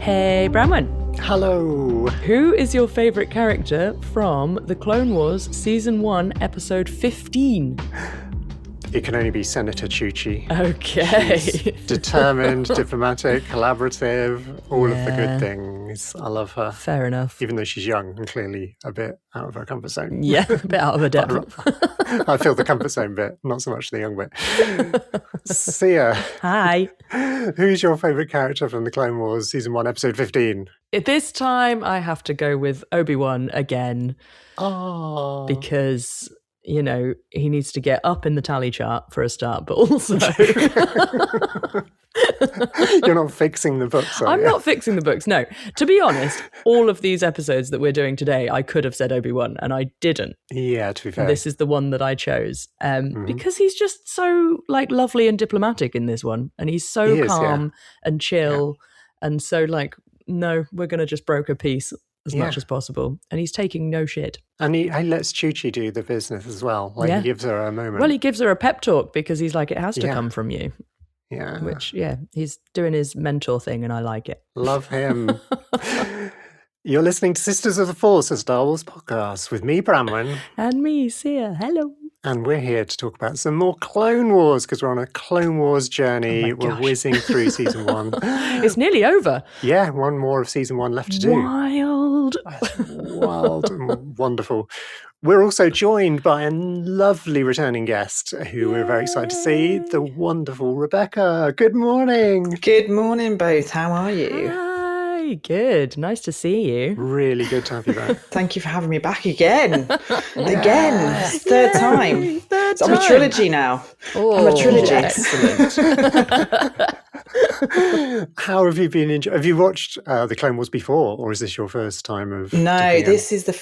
Hey, Branwen. Hello. Who is your favourite character from The Clone Wars Season 1, Episode 15? It can only be Senator Chuchi. Okay. She's determined, diplomatic, collaborative, all of the good things. I love her. Fair enough. Even though she's young and clearly a bit out of her comfort zone. Yeah, a bit out of her depth. I feel the comfort zone bit, not so much the young bit. Seah. Hi. Who's your favourite character from The Clone Wars Season 1, Episode 15? This time I have to go with Obi-Wan again. Oh. Because, you know, he needs to get up in the tally chart for a start, but also... You're not fixing the books, are I'm you? not fixing the books, no. To be honest, all of these episodes that we're doing today, I could have said Obi-Wan, and I didn't. Yeah, to be fair. This is the one that I chose. Because he's just so, like, lovely and diplomatic in this one. And he's so calm and chill. Yeah. And so, like, no, we're going to just broker peace as much as possible. And he's taking no shit. And he lets Chuchi do the business as well. Like, he gives her a moment. Well, he gives her a pep talk because he's like, it has to come from you. Yeah. Which, he's doing his mentor thing and I like it. Love him. You're listening to Sisters of the Force, a Star Wars podcast with me, Branwen. And me, Seah. Hello. And we're here to talk about some more Clone Wars because we're on a Clone Wars journey. We're whizzing through Season 1. It's nearly over. Yeah, one more of Season 1 left to do. Wild. Wild and wonderful. We're also joined by a lovely returning guest who we're very excited to see, the wonderful Rebecca. Good morning. Good morning, both. How are you? Hi, good. Nice to see you. Really good to have you back. Thank you for having me back again. Again. Third time. So I'm a trilogy now. Oh, I'm a trilogy. Excellent. How have you been? Have you watched the Clone Wars before, or is this your first time of? No, this is the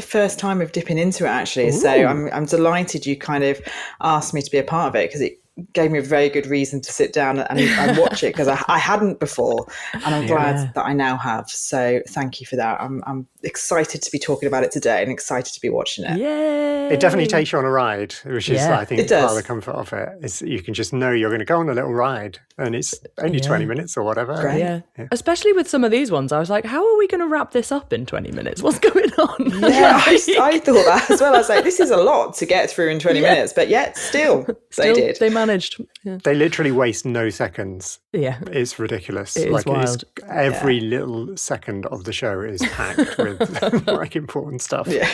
first time of dipping into it actually. Ooh. So I'm delighted you kind of asked me to be a part of it because it gave me a very good reason to sit down and watch it because I hadn't before, and I'm glad that I now have. So thank you for that. I'm excited to be talking about it today and excited to be watching it. Yay! It definitely takes you on a ride, which is I think part of the comfort of it. Is you can just know you're going to go on a little ride, and it's only 20 minutes or whatever. Great. Yeah. Especially with some of these ones, I was like, how are we going to wrap this up in 20 minutes? What's going on? Yeah, I thought that as well. I was like, this is a lot to get through in 20 minutes, but yet still they did. They managed. Yeah. They literally waste no seconds. Yeah. It's ridiculous. It is wild. Every little second of the show is packed with like important stuff. Yeah.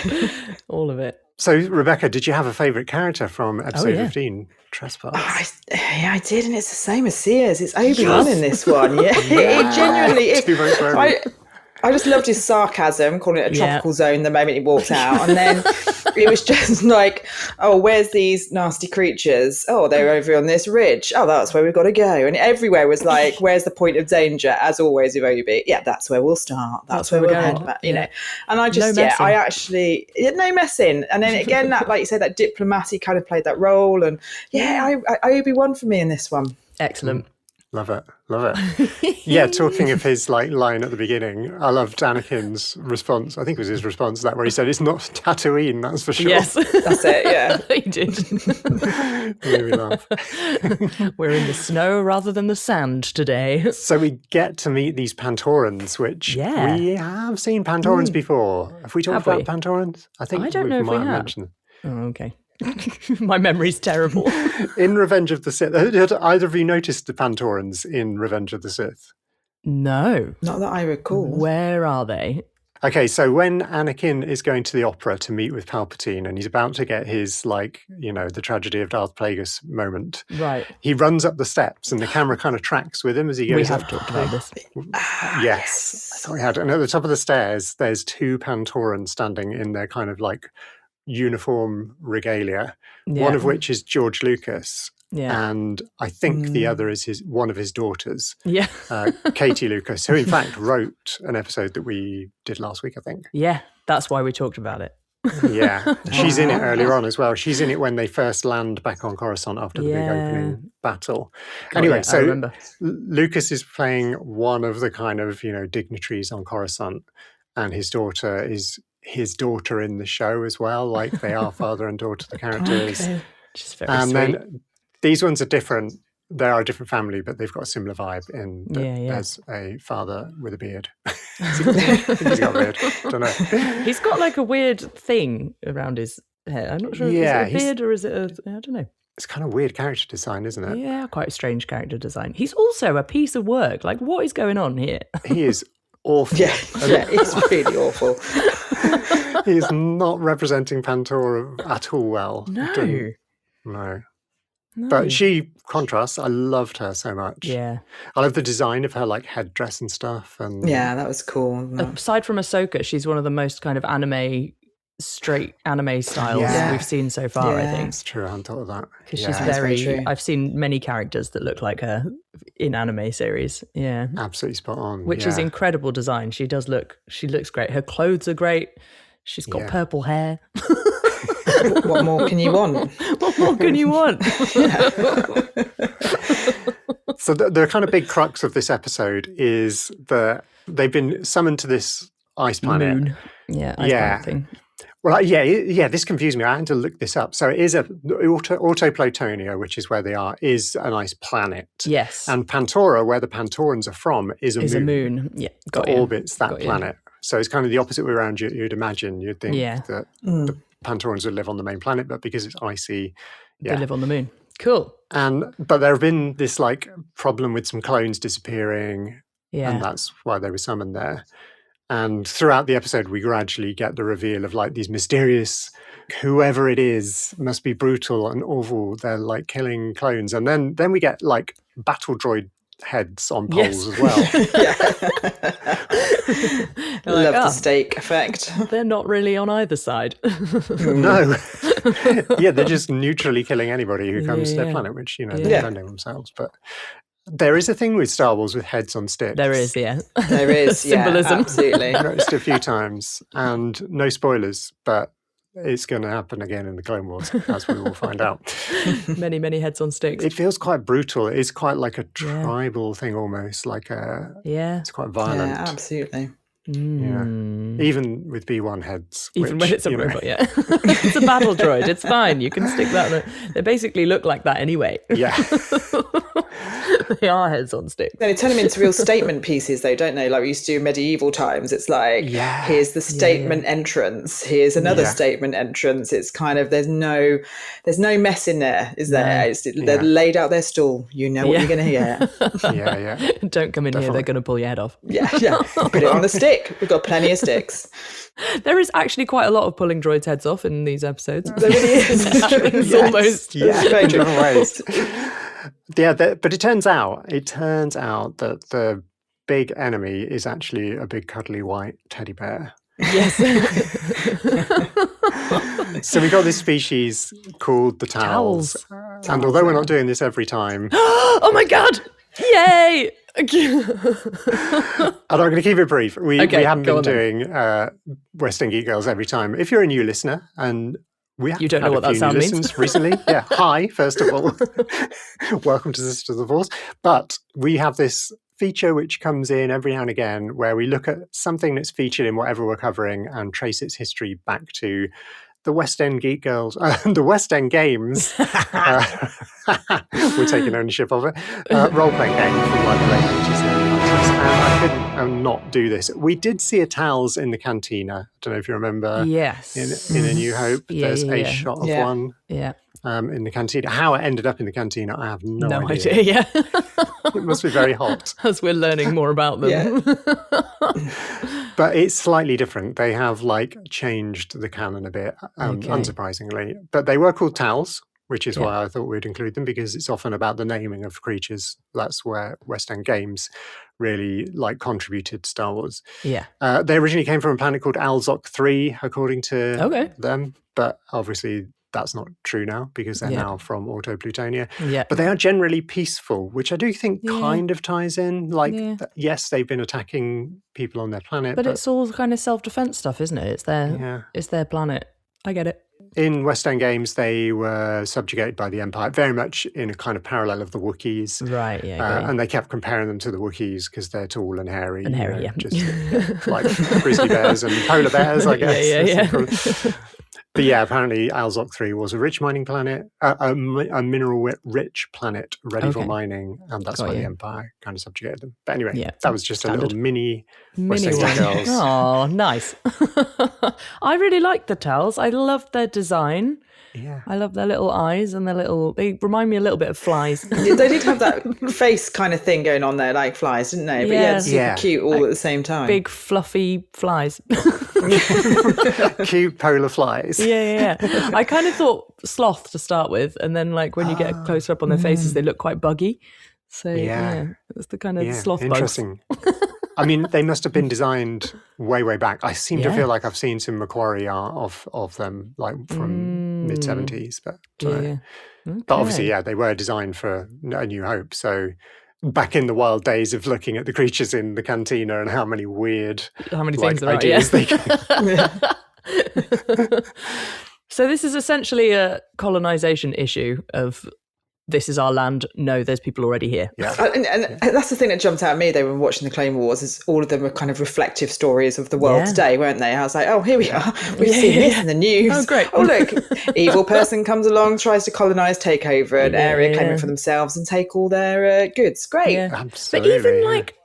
All of it. So, Rebecca, did you have a favourite character from episode 15, Trespass? I did, and it's the same as Seah's. It's Obi-Wan in this one. Yeah, it genuinely is. I just loved his sarcasm, calling it a tropical zone the moment he walked out. And then it was just like, oh, where's these nasty creatures? Oh, they're over on this ridge. Oh, that's where we've got to go. And everywhere was like, where's the point of danger? As always with Obi. Yeah, that's where we'll start. That's where we'll head back, you know. And I just, no messing. And then again, that, like you said, that diplomacy kind of played that role. And Obi-Wan for me in this one. Excellent. Love it. Yeah, talking of his line at the beginning, I loved Anakin's response. I think it was his response to that where he said, "It's not Tatooine, that's for sure." Yes, that's it. Yeah, he did. Really laugh. We're in the snow rather than the sand today. So we get to meet these Pantorans, which we have seen Pantorans before. Have we talked about Pantorans? I don't know if we have. Mentioned. Oh, okay. My memory's terrible. In Revenge of the Sith, had either of you noticed the Pantorans in Revenge of the Sith? No. Not that I recall. Where are they? Okay, so when Anakin is going to the opera to meet with Palpatine and he's about to get his, the tragedy of Darth Plagueis moment, right? He runs up the steps and the camera kind of tracks with him as he goes. We have talked about this. Yes, I thought we had. And at the top of the stairs, there's two Pantorans standing in their kind of like uniform regalia, one of which is George Lucas. Yeah. And I think the other is one of his daughters, Katie Lucas, who in fact wrote an episode that we did last week, I think. Yeah, that's why we talked about it. Yeah, she's in it earlier on as well. She's in it when they first land back on Coruscant after the big opening battle. Anyway, so Lucas is playing one of the kind of, dignitaries on Coruscant, and his daughter is his daughter in the show as well. Like they are father and daughter, the characters. Okay. Which is very sweet. Then these ones are different. they are a different family, but they've got a similar vibe in that there's a father with a beard. I think he's got a beard. I don't know. He's got like a weird thing around his hair. I'm not sure if it's a beard or is it I don't know. It's kind of weird character design, isn't it? Yeah, quite a strange character design. He's also a piece of work. Like, what is going on here? He is awful. Yeah, he's really awful. He's not representing Pantora at all well. No. But she contrasts. I loved her so much. Yeah. I love the design of her like headdress and stuff. And yeah, that was cool. Aside from Ahsoka, she's one of the most kind of straight anime styles we've seen so far, I think. That's true. I hadn't thought of that. Because she's very I've seen many characters that look like her in anime series. Yeah. Absolutely spot on. Which is incredible design. She looks great. Her clothes are great. She's got purple hair. What more can you want? What more can you want? So the kind of big crux of this episode is that they've been summoned to this ice planet. Moon. Yeah, ice planet thing. Well, this confused me. I had to look this up. So it is Auto Plutonia, which is where they are, is an ice planet. Yes. And Pantora, where the Pantorans are from, is a moon. Yeah, that orbits that planet. So it's kind of the opposite way around you'd imagine. You'd think that the Pantorans would live on the main planet, but because it's icy, they live on the moon. Cool. But there have been this like problem with some clones disappearing, and that's why they were summoned there. And throughout the episode, we gradually get the reveal of like these mysterious, whoever it is must be brutal and awful. They're like killing clones. And then we get like battle droid heads on poles as well. Love the steak effect. They're not really on either side. No. They're just neutrally killing anybody who comes to their planet, which, they're defending themselves. But there is a thing with Star Wars with heads on sticks. There is, There is, symbolism. Absolutely. I've noticed a few times, and no spoilers, but it's going to happen again in the Clone Wars, as we will find out. Many, many heads on sticks. It feels quite brutal. It's quite like a tribal thing almost, like it's quite violent. Yeah, absolutely. Yeah. Even with B1 heads. Even when it's a robot, it's a battle droid. It's fine. You can stick that. They basically look like that anyway. Yeah. They are heads on sticks. They turn them into real statement pieces, though, don't they? Like we used to do in medieval times. It's like, here's the statement entrance. Here's another statement entrance. It's kind of, there's no mess in there, is there? They're laid out their stall. You know what you're going to hear. Don't come in here. They're going to pull your head off. Put it on the stick. We've got plenty of sticks. There is actually quite a lot of pulling droids' heads off in these episodes. There really is. It's almost very different ways. But it turns out that the big enemy is actually a big cuddly white teddy bear. Yes. So we got this species called the Talz. And although we're not doing this every time... Oh my God! Yay! And I'm going to keep it brief. We haven't been doing West End Geek Girls every time. If you're a new listener and we have you don't know what that sound means recently. Hi, first of all. Welcome to Sisters of the Force. But we have this feature which comes in every now and again where we look at something that's featured in whatever we're covering and trace its history back to the West End Geek Girls, the West End Games. We're taking ownership of it. Role-playing game from like the late 80s and early 90s. And I couldn't not do this. We did see a Talz in the cantina. I don't know if you remember. Yes. In A New Hope, there's a shot of one. Yeah. In the cantina. How it ended up in the cantina, I have no idea. Yeah. It must be very hot. As we're learning more about them. But it's slightly different. They have like changed the canon a bit, unsurprisingly. But they were called Talz, which is why I thought we'd include them, because it's often about the naming of creatures. That's where West End Games really like contributed to Star Wars. Yeah. They originally came from a planet called Alzoc 3, according to them. But obviously that's not true now because they're now from Auto Plutonia. Yeah. But they are generally peaceful, which I do think kind of ties in. Like, yes, they've been attacking people on their planet. But it's all kind of self-defense stuff, isn't it? It's their planet. I get it. In West End Games, they were subjugated by the Empire, very much in a kind of parallel of the Wookiees. Right, and they kept comparing them to the Wookiees because they're tall and hairy. And hairy, just like grizzly bears and polar bears, I guess. Yeah. But yeah, apparently Alzok 3 was a rich mining planet, a mineral-rich planet ready for mining, and that's why the Empire kind of subjugated them. But anyway, that was just a little mini one. Girls. Oh, nice. I really like the Talz. I love their design. Yeah, I love their little eyes and they remind me a little bit of flies. They did have that face kind of thing going on there, like flies, didn't they? But yeah, super cute all at the same time. Big fluffy flies. Cute polar flies. Yeah. I kind of thought sloth to start with, and then like when you get closer up on their faces, they look quite buggy. So yeah it's the kind of sloth interesting. Bugs. I mean, they must have been designed way back. I seem to feel like I've seen some Macquarie art of them, like from mid-70s. But Okay. But obviously, they were designed for A New Hope. So back in the wild days of looking at the creatures in the cantina and how many things there ideas they can. So this is essentially a colonization issue of this is our land. No, there's people already here. Yeah. And that's the thing that jumped out at me, though, when watching the Clone Wars, is all of them were kind of reflective stories of the world today, weren't they? I was like, oh, here we are. We've seen this in the news. Oh, great. Oh, look, evil person comes along, tries to colonize, take over an area, claim it for themselves and take all their goods. Great. Yeah. Absolutely. But even like,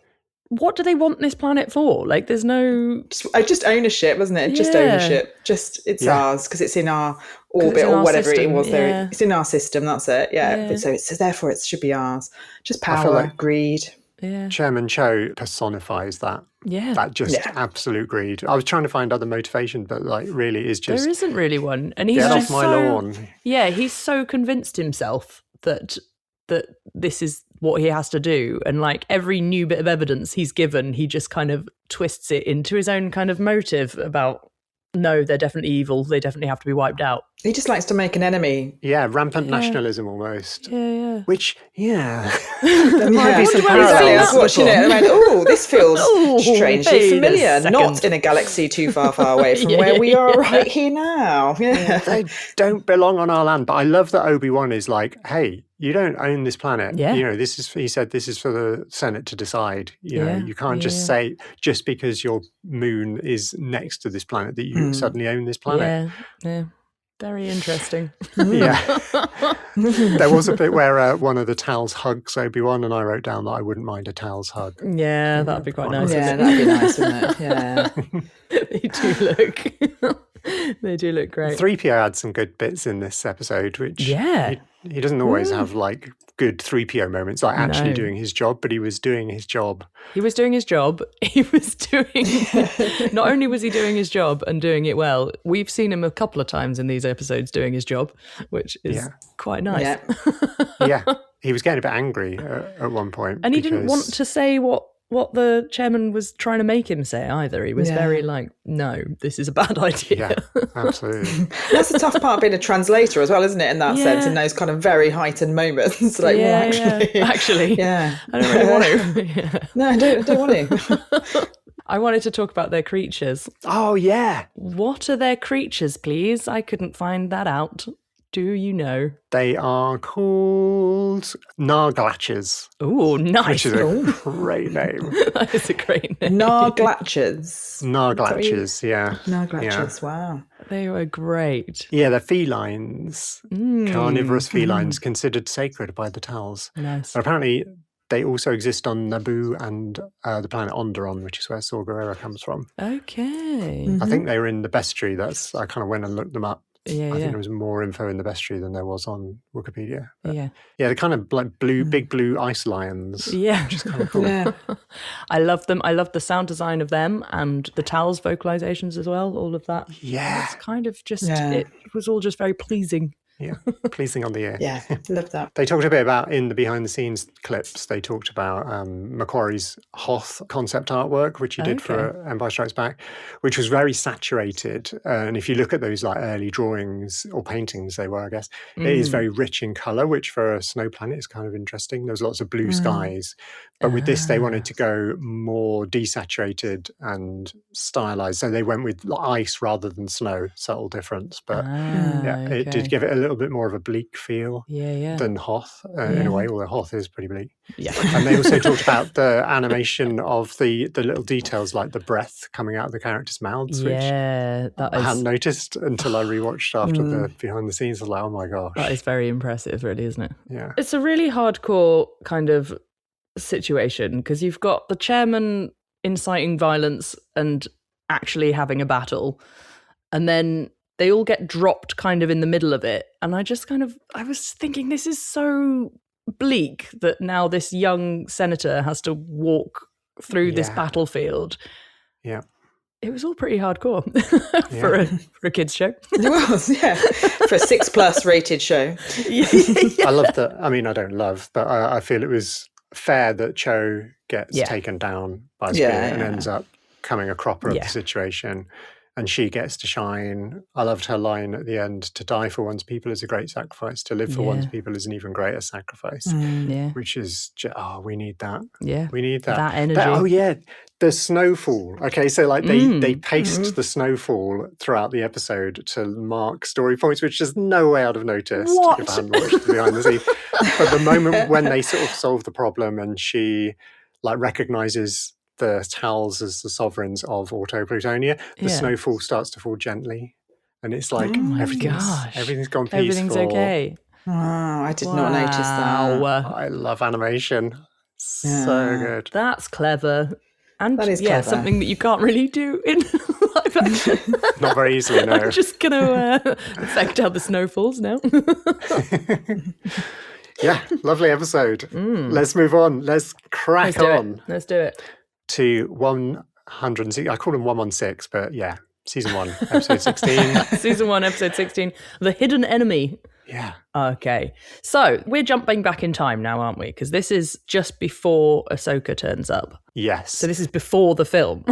what do they want this planet for? Like, there's no... Just ownership, wasn't it? Just ownership. Just, it's ours because it's in our orbit or whatever system, it was. There, it's in our system, that's it. Yeah. So therefore it should be ours. Just power, greed. Yeah. Chairman Cho personifies that. Yeah. That just absolute greed. I was trying to find other motivation, but like really is just... There isn't really one. And he's get just off my lawn. Yeah, he's so convinced himself that this is what he has to do, and like every new bit of evidence he's given, he just kind of twists it into his own kind of motive about, no, they're definitely evil, they definitely have to be wiped out. He just likes to make an enemy. Yeah, rampant nationalism almost. Yeah. Which, there might be some parallels. I was watching it and I went, oh, this feels strangely familiar. Not in a galaxy too far away from where we are right here now. Yeah. They don't belong on our land. But I love that Obi-Wan is like, hey, you don't own this planet. Yeah. You know, he said this is for the Senate to decide. You know, you can't just say, just because your moon is next to this planet, that you suddenly own this planet. Yeah. Very interesting. Yeah. There was a bit where one of the Talz hugs Obi-Wan, and I wrote down that I wouldn't mind a Talz hug. Yeah, that'd be quite nice. Yeah, that'd be nice, wouldn't it? Yeah. They do look great. 3PO had some good bits in this episode, which he doesn't always have like good 3PO moments, like actually doing his job, but he was doing his job. He was doing his job. Not only was he doing his job and doing it well, we've seen him a couple of times in these episodes doing his job, which is quite nice. Yeah. He was getting a bit angry at one point. And he didn't want to say what the chairman was trying to make him say either. He was very like, no, this is a bad idea. Yeah, absolutely. That's the tough part of being a translator as well, isn't it, in that sense, in those kind of very heightened moments. Like, actually, I don't really want to. No, I don't want to. I wanted to talk about their creatures. Oh, yeah. What are their creatures, please? I couldn't find that out. Do you know? They are called Narglatchers. Oh, nice. Which is a great name. That is a great name. Narglatchers. Narglatchers, yeah. Narglatchers, wow. They were great. Yeah, they're felines. Carnivorous felines considered sacred by the Talz. Nice. But apparently they also exist on Naboo and the planet Onderon, which is where Saw Gerrera comes from. Okay. I think they were in the bestry. I kind of went and looked them up. I think there was more info in the bestiary than there was on Wikipedia. But yeah, they're kind of like big blue ice lions. Yeah. Which is kind of cool. Yeah. I love them. I love the sound design of them and the Talz vocalizations as well, all of that. Yeah. It's kind of just, it was all just very pleasing. Yeah, pleasing on the ear. Yeah, love that. They talked a bit about, in the behind-the-scenes clips, they talked about Macquarie's Hoth concept artwork, which he did for Empire Strikes Back, which was very saturated. And if you look at those like early drawings or paintings, they were, I guess, it is very rich in colour, which for a snow planet is kind of interesting. There was lots of blue skies. But with this, they wanted to go more desaturated and stylised. So they went with ice rather than snow, subtle difference. But it did give it a little bit more of a bleak feel than Hoth in a way, although Hoth is pretty bleak. Yeah. And they also talked about the animation of the little details like the breath coming out of the characters' mouths, which I hadn't noticed until I rewatched after the behind the scenes. I was like, oh my gosh. That is very impressive, really, isn't it? Yeah. It's a really hardcore kind of situation because you've got the chairman inciting violence and actually having a battle, and then they all get dropped kind of in the middle of it. And I was thinking, this is so bleak that now this young senator has to walk through this battlefield. Yeah. It was all pretty hardcore for a kids show. It was, yeah. For a 6+ rated show. I love that. I mean, I don't love, but I feel it was fair that Cho gets taken down by a spirit and ends up coming a cropper of the situation, and she gets to shine. I loved her line at the end, to die for one's people is a great sacrifice, to live for one's people is an even greater sacrifice, which is we need that. We need that energy. The snowfall. Okay, so like they paced the snowfall throughout the episode to mark story points, which is no way I'd have noticed if I hadn't watched the behind the scenes. But the moment when they sort of solve the problem and she like recognizes the Talz as the sovereigns of Auto Plutonia, the snowfall starts to fall gently, and it's like everything's gone peaceful. Everything's okay. Oh, I did not notice that. I love animation. So good. That's clever. And that is clever. Something that you can't really do in live action. Not very easily, no. I'm just going to affect how the snow falls now. Yeah, lovely episode. Let's move on. Let's crack on. Let's do it. To 106. I call them 116, but yeah, season 1, episode 16. Season 1, episode 16. The Hidden Enemy. Yeah. Okay. So we're jumping back in time now, aren't we? Because this is just before Ahsoka turns up. Yes. So this is before the film.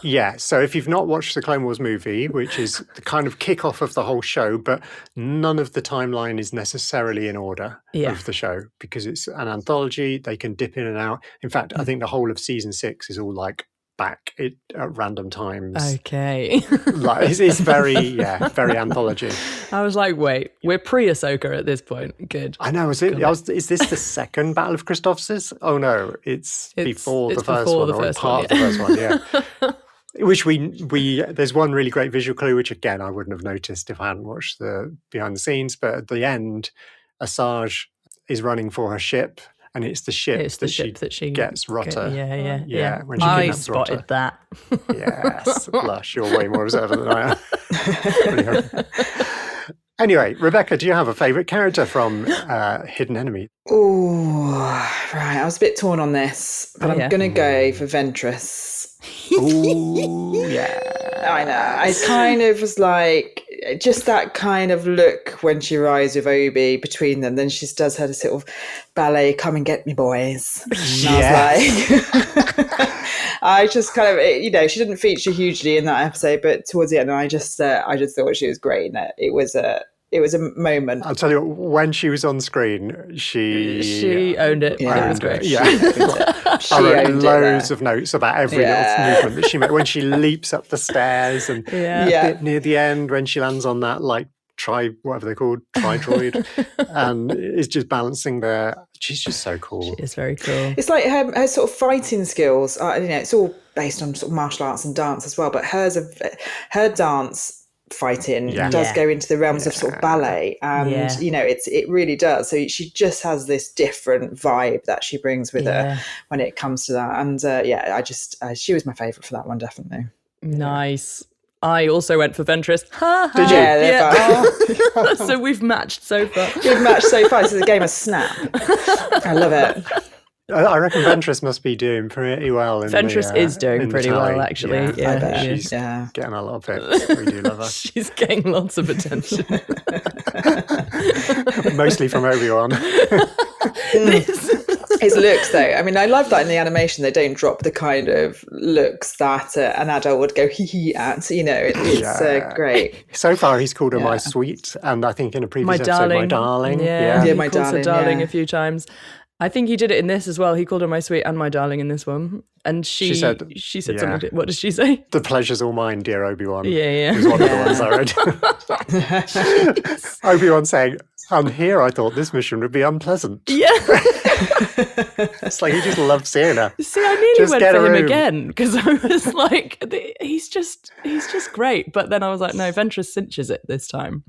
Yeah. So if you've not watched the Clone Wars movie, which is the kind of kickoff of the whole show, but none of the timeline is necessarily in order of the show because it's an anthology. They can dip in and out. In fact, I think the whole of season 6 is all like back at random times. Okay. Like it's very anthology. I was like, wait, we're pre-Ahsoka at this point. Good. I know. Is this the second Battle of Christophsis? Oh no, it's before the first one, or part of the first one. Yeah. Which we there's one really great visual clue, which again I wouldn't have noticed if I hadn't watched the behind the scenes. But at the end, Asajj is running for her ship. And it's the ship that she gets Rotta. Yeah. When she I spotted Rotta. That. Yes, lush. You're way more observant than I am. Anyway, Rebecca, do you have a favourite character from Hidden Enemy? Oh, right. I was a bit torn on this, but I'm going to go for Ventress. Oh, yeah. I know. I kind of was like, just that kind of look when she rides with Obi between them. Then she does her sort of ballet, come and get me, boys. And I was like, I just kind of, she didn't feature hugely in that episode, but towards the end, I just thought she was great in it. It was a moment. I'll tell you what, when she was on screen, she owned it. Yeah. It was great. Yeah. I wrote loads of notes about every little movement that she made. When she leaps up the stairs and bit near the end, when she lands on that, like, whatever they're called, droid, and is just balancing there. She's just so cool. She is very cool. It's like her sort of fighting skills. It's all based on sort of martial arts and dance as well, but her dance fighting does go into the realms of sort of ballet, and it really does. So she just has this different vibe that she brings with her when it comes to that. And she was my favourite for that one, definitely. Nice. I also went for Ventress. Did you? Yeah. So we've matched so far. This is a game of Snap. I love it. I reckon Ventress must be doing pretty well. Ventress is doing pretty well, actually. Yeah. I bet. She's getting a lot of picks. We do love her. She's getting lots of attention. Mostly from Obi-Wan. His looks, though. I mean, I love that in the animation they don't drop the kind of looks that an adult would go hee at. It's great. So far, he's called her my sweet, and I think in a previous episode, my darling. Yeah, my darling. darling a few times. I think he did it in this as well. He called her my sweet and my darling in this one. And she said something. What did she say? The pleasure's all mine, dear Obi-Wan. Yeah. Was one of the ones I read. Obi-Wan saying, "I'm here. I thought this mission would be unpleasant." Yeah. It's like he just loved seeing her. See, I nearly went for him again because I was like, he's just great. But then I was like, no, Ventress cinches it this time.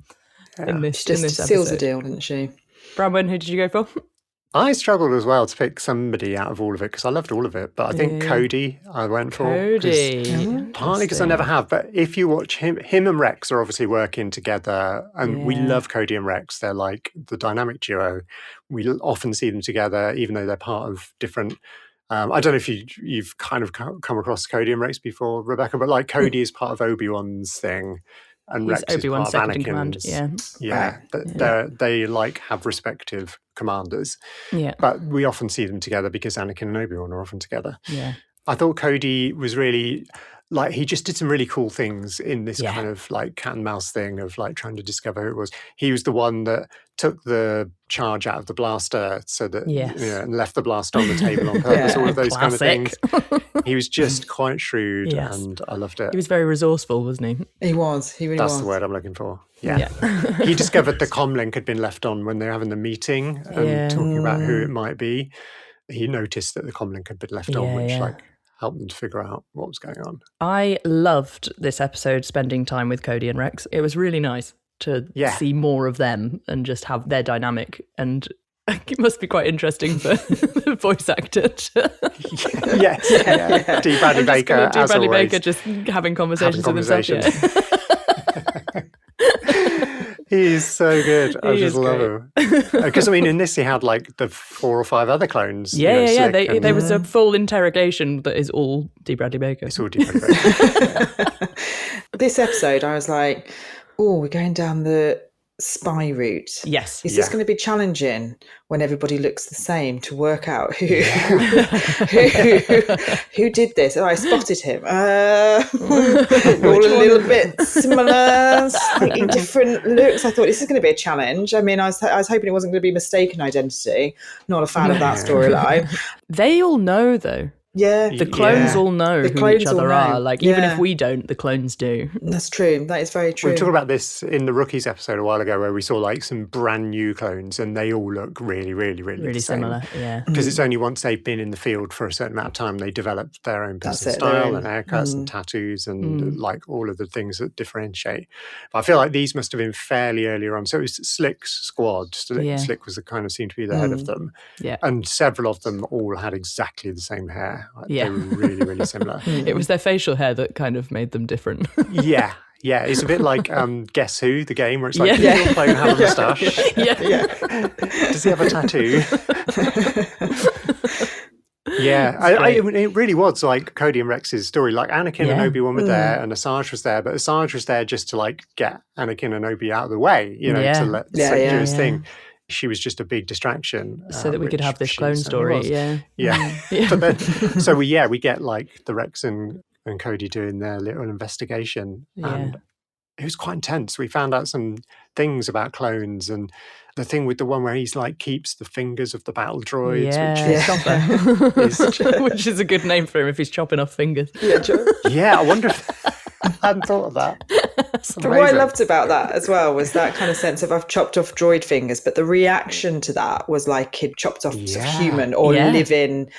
Yeah. In this seals the deal, didn't she? Branwen, who did you go for? I struggled as well to pick somebody out of all of it because I loved all of it. But I think Cody I went for. Partly because I never have. But if you watch him and Rex are obviously working together. And we love Cody and Rex. They're like the dynamic duo. We often see them together, even though they're part of different... I don't know if you've kind of come across Cody and Rex before, Rebecca, but like Cody is part of Obi-Wan's thing. And He's Rex Obi-Wan's is part of second in command. They like have respective commanders. Yeah. But we often see them together because Anakin and Obi-Wan are often together. Yeah. I thought Cody was really like, he just did some really cool things in this kind of like cat and mouse thing of like trying to discover who it was. He was the one that took the charge out of the blaster so that and left the blaster on the table on purpose, all of those kind of things. He was just quite shrewd and I loved it. He was very resourceful, wasn't he? He was. He really was. That's the word I'm looking for. Yeah. He discovered the comlink had been left on when they were having the meeting and talking about who it might be. He noticed that the comlink had been left on, which like helped them to figure out what was going on. I loved this episode spending time with Cody and Rex. It was really nice to see more of them and just have their dynamic, and it must be quite interesting for the voice actor to D. Bradley Baker, as always. Baker just having conversations with himself. He's so good. I just love him. Because, I mean, in this he had like the 4 or 5 other clones. There was a full interrogation that is all D. Bradley Baker. It's all D. Bradley Baker. This episode, I was like, oh, we're going down the spy route. Yes. Is this going to be challenging when everybody looks the same to work out who did this? Oh, I spotted him. All a little bit similar, slightly different looks. I thought this is going to be a challenge. I mean, I was hoping it wasn't going to be mistaken identity. Not a fan of that storyline. They all know, though. Yeah. The clones all know who each other are. Like, even if we don't, the clones do. That's true. That is very true. We talked about this in the Rookies episode a while ago where we saw like some brand new clones and they all look really, really, really similar. Yeah. Because it's only once they've been in the field for a certain amount of time they develop their own personal style and haircuts and tattoos and like all of the things that differentiate. But I feel like these must have been fairly earlier on. So it was Slick's squad. Slick was the kind of seemed to be the head of them. Yeah. And several of them all had exactly the same hair. They were really, really similar. It was their facial hair that kind of made them different. Yeah, it's a bit like Guess Who, the game, where it's like, does your clone have a moustache? Does he have a tattoo? It really was like Cody and Rex's story. Like Anakin and Obi-Wan were there and Asajj was there, but Asajj was there just to like get Anakin and Obi out of the way, to let Slick do his thing. She was just a big distraction. So that we could have this clone story, But then, so we get like the Rex and Cody doing their little investigation. And it was quite intense. We found out some things about clones and the thing with the one where he's like keeps the fingers of the battle droids. Which is a good name for him if he's chopping off fingers. I wonder if I hadn't thought of that. But what I loved about that as well was that kind of sense of I've chopped off droid fingers, but the reaction to that was like he'd chopped off human or living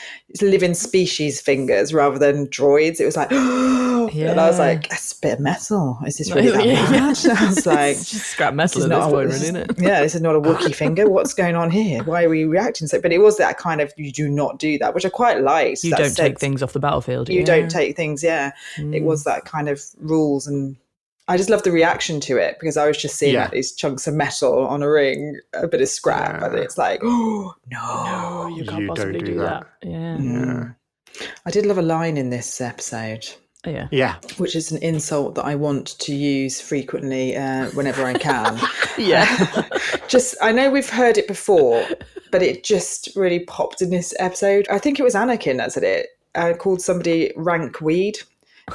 species fingers rather than droids. It was like, and I was like, that's a bit of metal. Is this really that bad? I was like, it's just scrap metal at this point, really, isn't it? Yeah, this is not a Wookiee finger. What's going on here? Why are we reacting so? But it was that kind of, you do not do that, which I quite liked. You don't take things off the battlefield. You don't take things, It was that kind of rules, and I just love the reaction to it because I was just seeing like these chunks of metal on a ring, a bit of scrap, and it's like, oh no, you can't possibly do that. I did love a line in this episode. Which is an insult that I want to use frequently whenever I can. I know we've heard it before, but it just really popped in this episode. I think it was Anakin that said it. Called somebody rank weed.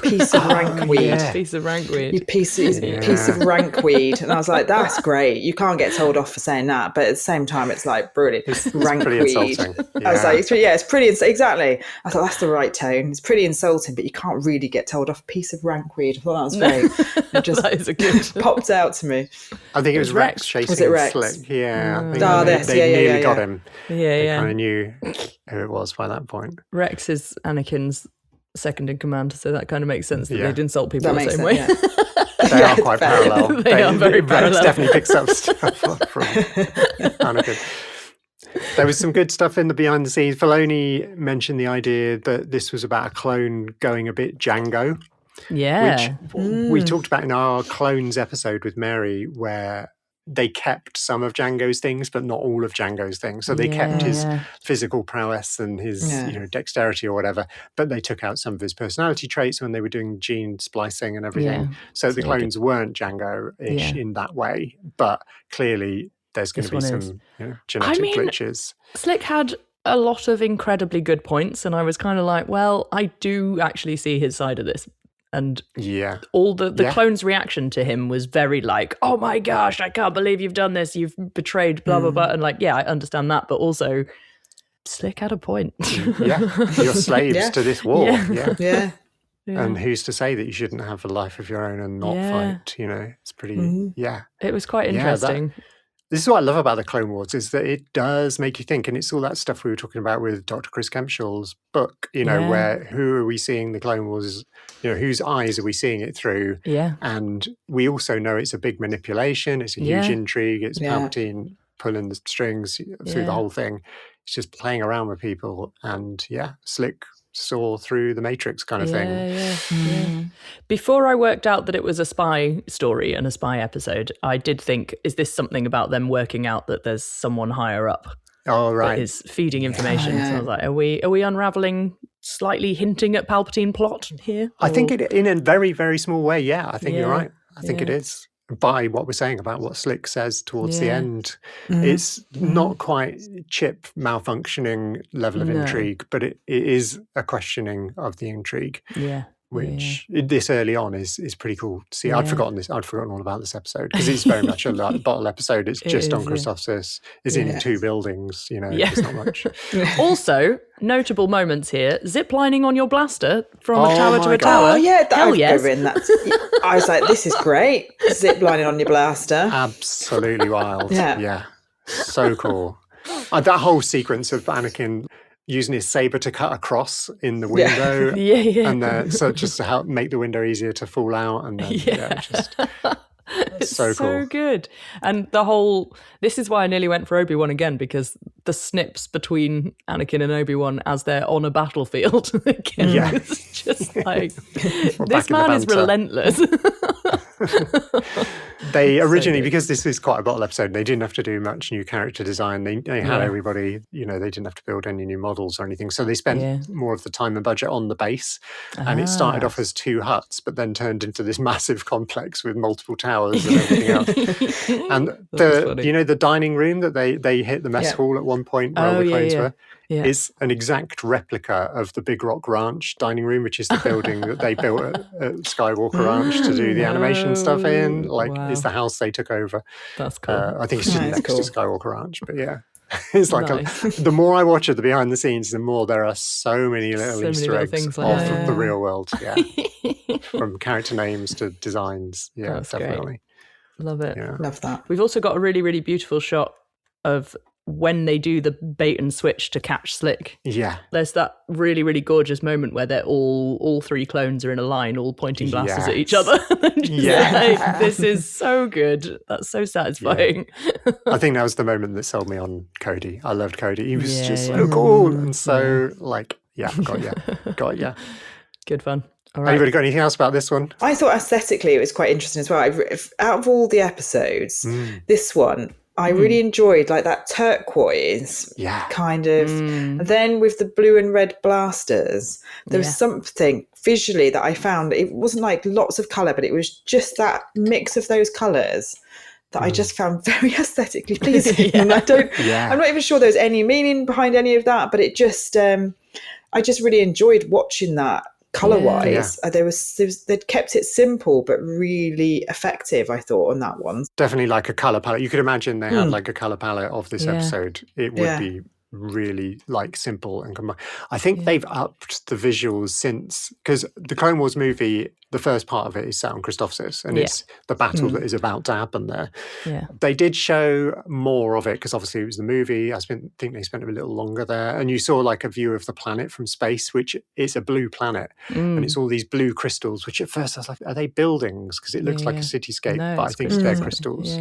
piece of rankweed. Piece of rankweed. You piece of rankweed. And I was like, that's great. You can't get told off for saying that. But at the same time, it's like, brilliant. It's pretty insulting. I was like, it's pretty, exactly. I thought, that's the right tone. It's pretty insulting, but you can't really get told off. Piece of rankweed. I thought that was great. It just that is a good popped out to me. I think it was Rex chasing was it Rex? Slick. Yeah. I think they nearly got him. They Yeah. kind of knew who it was by that point. Rex is Anakin's second in command, so that kind of makes sense that they'd insult people That the same makes way. sense, They are quite parallel. They are very Rex parallel. definitely picks up stuff from Anakin. There was some good stuff in the behind the scenes. Filoni mentioned the idea that this was about a clone going a bit Django. Yeah. Which we talked about in our clones episode with Mary, where they kept some of Django's things, but not all of Django's things. So they kept his physical prowess and his dexterity or whatever, but they took out some of his personality traits when they were doing gene splicing and everything. Yeah. So the clones weren't Django-ish in that way, but clearly there's going to be some genetic glitches. Slick had a lot of incredibly good points, and I was kind of like, well, I do actually see his side of this. And all the clone's reaction to him was very like, oh my gosh, I can't believe you've done this. You've betrayed blah, blah, blah. And like, I understand that. But also, Slick had a point. You're slaves to this war. Yeah. And who's to say that you shouldn't have a life of your own and not fight? It's pretty, It was quite interesting. This is what I love about the Clone Wars, is that it does make you think, and it's all that stuff we were talking about with Dr. Chris Kempshaw's book, where who are we seeing the Clone Wars, whose eyes are we seeing it through? Yeah. And we also know it's a big manipulation, it's a huge intrigue, it's Palpatine pulling the strings through the whole thing. It's just playing around with people, and Slick saw through the Matrix kind of thing. Yeah. Before I worked out that it was a spy story and a spy episode, I did think, is this something about them working out that there's someone higher up that is feeding information? So I was like, are we unraveling, slightly hinting at Palpatine plot here? I think it, in a very, very small way, I think you're right. I think it is. By what we're saying about what Slick says towards the end. It's not quite chip malfunctioning level of intrigue, but it is a questioning of the intrigue. Which this early on is pretty cool to see. I'd forgotten all about this episode, because it's very much a bottle episode. It's just on Christophsis. It's in 2 buildings, it's not much. Also, notable moments here: ziplining on your blaster from a tower to a tower. Oh yeah, hell yes. I was like, this is great. Ziplining on your blaster. Absolutely wild. Yeah. So cool. That whole sequence of Anakin using his saber to cut across in the window, and so just to help make the window easier to fall out, and then it's so cool, so good. And this is why I nearly went for Obi-Wan again, because the snips between Anakin and Obi-Wan as they're on a battlefield again, it's just like this man is relentless. They originally, because this is quite a bottle episode, they didn't have to do much new character design. They had everybody, they didn't have to build any new models or anything. So they spent more of the time and budget on the base. And it started off as 2 huts, but then turned into this massive complex with multiple towers and everything else. And the dining room that they hit the mess hall at one point where all the clones were, is an exact replica of the Big Rock Ranch dining room, which is the building that they built at Skywalker Ranch to do the animation stuff in. It's the house they took over. That's cool. I think it's just next to Skywalker Ranch, but it's like the more I watch of the behind the scenes, the more there are so many little Easter eggs of the real world. From character names to designs. That's definitely. Great. Love it. Love that. We've also got a really, really beautiful shot of when they do the bait and switch to catch Slick. There's that really, really gorgeous moment where they're all 3 clones are in a line, all pointing blasters at each other. This is so good. That's so satisfying. I think that was the moment that sold me on Cody. I loved Cody. He was just so cool and so got ya. Good fun. All right. Anybody got anything else about this one? I thought aesthetically it was quite interesting as well. Out of all the episodes, this one I really enjoyed, like that turquoise kind of. Then with the blue and red blasters, there was something visually that I found. It wasn't like lots of colour, but it was just that mix of those colours that I just found very aesthetically pleasing. And I'm not even sure there's any meaning behind any of that, but it just, I just really enjoyed watching that Colour-wise, they'd kept it simple but really effective, I thought, on that one. Definitely like a colour palette. You could imagine they had like a colour palette of this episode. It would be really like simple and combined. I think they've upped the visuals since, because the Clone Wars movie, the first part of it is set on Christophsis, and it's the battle that is about to happen there. Yeah. They did show more of it because obviously it was the movie. I think they spent a little longer there, and you saw like a view of the planet from space, which is a blue planet, and it's all these blue crystals. Which at first I was like, are they buildings? Because it looks like a cityscape, but I think they're crystals.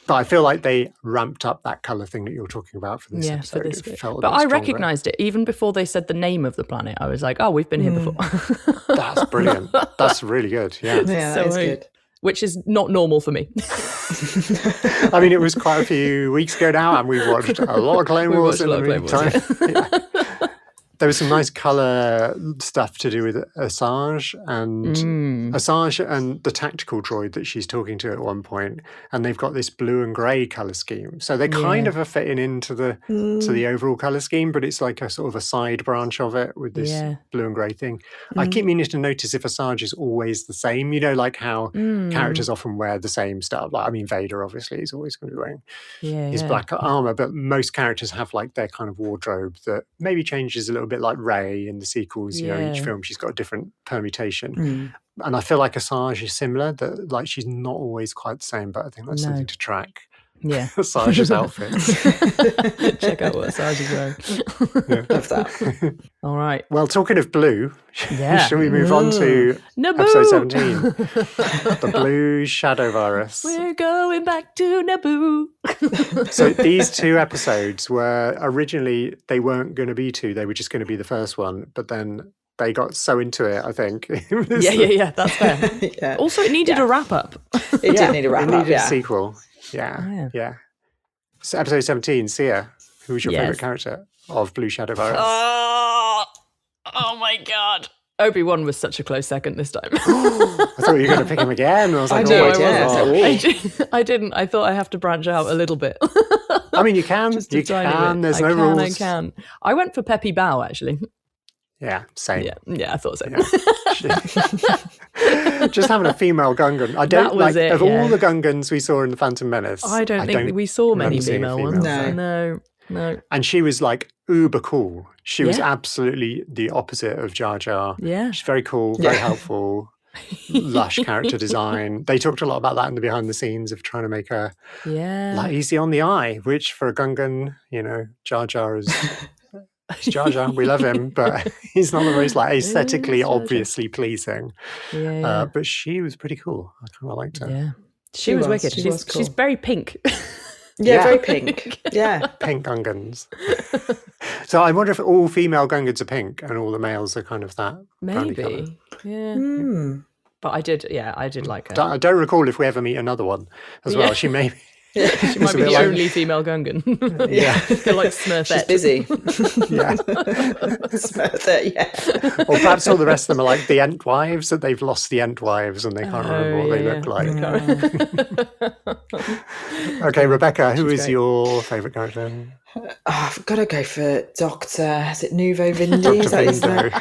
But I feel like they ramped up that colour thing that you're talking about for this episode. For this bit. But I recognised it even before they said the name of the planet. I was like, oh, we've been here before. That's brilliant. That's really good. Yeah, that is good. Which is not normal for me. I mean, it was quite a few weeks ago now, and we've watched a lot of Clone Wars in the meantime. There was some nice colour stuff to do with Asajj and the tactical droid that she's talking to at one point, and they've got this blue and grey colour scheme. So they kind of are fitting into the overall colour scheme, but it's like a sort of a side branch of it with this blue and grey thing. I keep meaning to notice if Asajj is always the same, you know, like how characters often wear the same stuff. Like, I mean, Vader obviously is always going to be wearing his black armour, but most characters have like their kind of wardrobe that maybe changes a little bit, like Rey in the sequels. You know, each film she's got a different permutation, and I feel like Asajj is similar. That like she's not always quite the same, but I think that's something to track. Yeah, Asajj's outfits. Check out what Asajj is wearing. Love that. All right. Well, talking of blue, shall we move on to Naboo. episode 17, the blue shadow virus? We're going back to Naboo. So these two episodes were originally, they weren't going to be two; they were just going to be the first one. But then they got so into it, I think. That's fair. Also, it needed a wrap up. It did need a wrap up. It needed a sequel. Yeah. So episode 17, Seah, who was your favourite character of Blue Shadow Virus? Oh my God. Obi-Wan was such a close second this time. I thought you were going to pick him again. I was like, I didn't. I thought I have to branch out a little bit. I mean, you can. You can. There's no rules. I can. I went for Peppy Bao, actually. Yeah, same. Yeah, I thought so. Just having a female Gungan. I don't all the Gungans we saw in the Phantom Menace. I don't think we saw many female ones. No. And she was like uber cool. She was absolutely the opposite of Jar Jar. Yeah, she's very cool, very helpful. Lush character design. They talked a lot about that in the behind the scenes of trying to make her like easy on the eye, which for a Gungan, you know, Jar Jar is. Jar Jar, we love him, but he's not the most like aesthetically obviously pleasing. But she was pretty cool. I kind of liked her. Yeah, she was wicked. She's very pink. Very pink. Pink Gungans. So I wonder if all female Gungans are pink and all the males are kind of that. Maybe. Yeah. But I did like her. I don't recall if we ever meet another one as well. She may be. She might be the only female Gungan. They're like Smurfette. She's busy. Smurfette, Or perhaps all the rest of them are like the Entwives, that they've lost the Entwives and they can't remember what they look like. Okay, Rebecca, who is your favourite character? I've got to go for Dr. Is it Nouveau Vindi? Is that his name?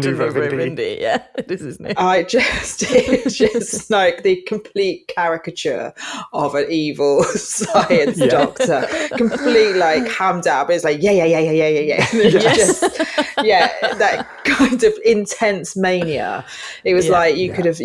Nouveau Vindi. Yeah, this is his name. It's just like the complete caricature of an evil science doctor. Complete like hammed out, but it's like, yeah. That kind of intense mania. It was like you could have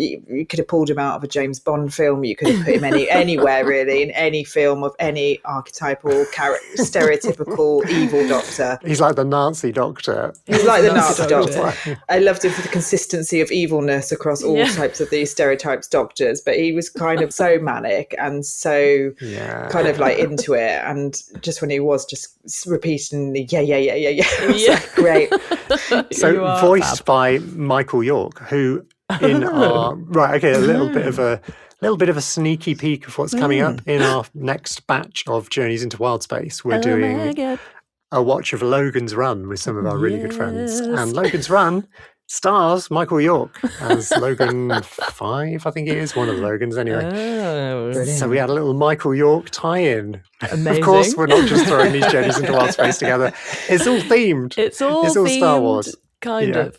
pulled him out of a James Bond film. You could have put him anywhere really, in any film of any archetypal character, stereotypical evil doctor. He's like the Nazi doctor. He's like the Nazi doctor. I loved him for the consistency of evilness across all types of these stereotypes doctors, but he was kind of so manic and so kind of like into it, and just when he was just repeating the like, great. So voiced by Michael York, who in our a little bit of a sneaky peek of what's coming up in our next batch of Journeys into Wild Space. We're doing a watch of Logan's Run with some of our really good friends, and Logan's Run stars Michael York as Logan 5, I think it is, one of the Logans anyway. So we had a little Michael York tie-in. Amazing. Of course, we're not just throwing these Journeys into Wild Space together. It's all themed. It's all Star Wars. Kind of.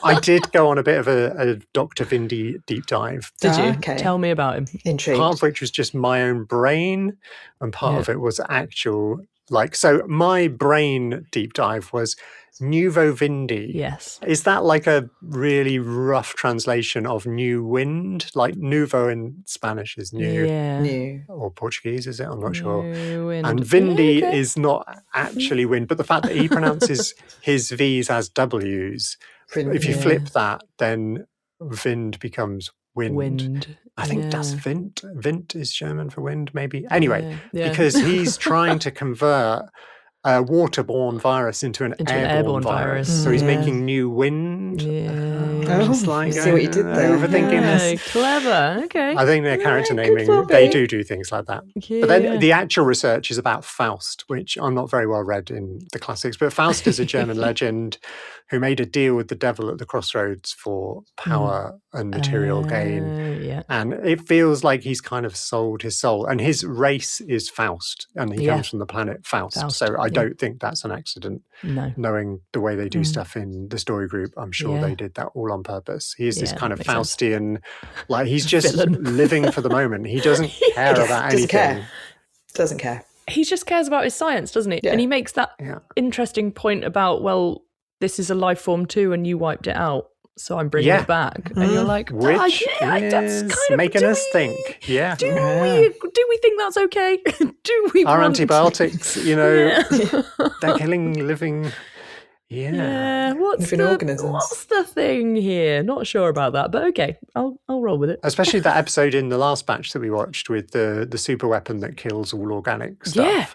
I did go on a bit of a Dr. Vindy deep dive. Did you? Okay. Tell me about him. Intrigued. Part of which was just my own brain, and part of it was actual, like, so my brain deep dive was Nouveau Vindy. Yes. Is that like a really rough translation of new wind? Like nouveau in Spanish is new. Yeah. New. Or Portuguese, is it? I'm not sure. Wind. And Vindy is not actually wind, but the fact that he pronounces his V's as W's, if you flip that, then Vind becomes wind. I think that's Vint. Vint is German for wind, maybe. Anyway, because he's trying to convert a waterborne virus into an airborne virus. So he's making new wind. Just like, see what you did there. Overthinking this. Clever. Okay. I think their character naming, they do things like that. But then the actual research is about Faust, which I'm not very well read in the classics. But Faust is a German legend who made a deal with the devil at the crossroads for power and material gain. And it feels like he's kind of sold his soul. And his race is Faust, and he comes from the planet Faust. So I don't think that's an accident. No. Knowing the way they do stuff in the story group, I'm sure they did that all on purpose. He is this kind of Faustian, like he's just living for the moment. He doesn't care about anything. Doesn't care. He just cares about his science, doesn't he? Yeah. And he makes that interesting point about, well, this is a life form too, and you wiped it out, so I'm bringing it back. And you're like, which that's is kind of making us think. Yeah. Do we think that's okay? Do we Our antibiotics, they're killing living... What's the thing here? Not sure about that, but okay, I'll roll with it. Especially that episode in the last batch that we watched with the super weapon that kills all organic stuff. Yeah,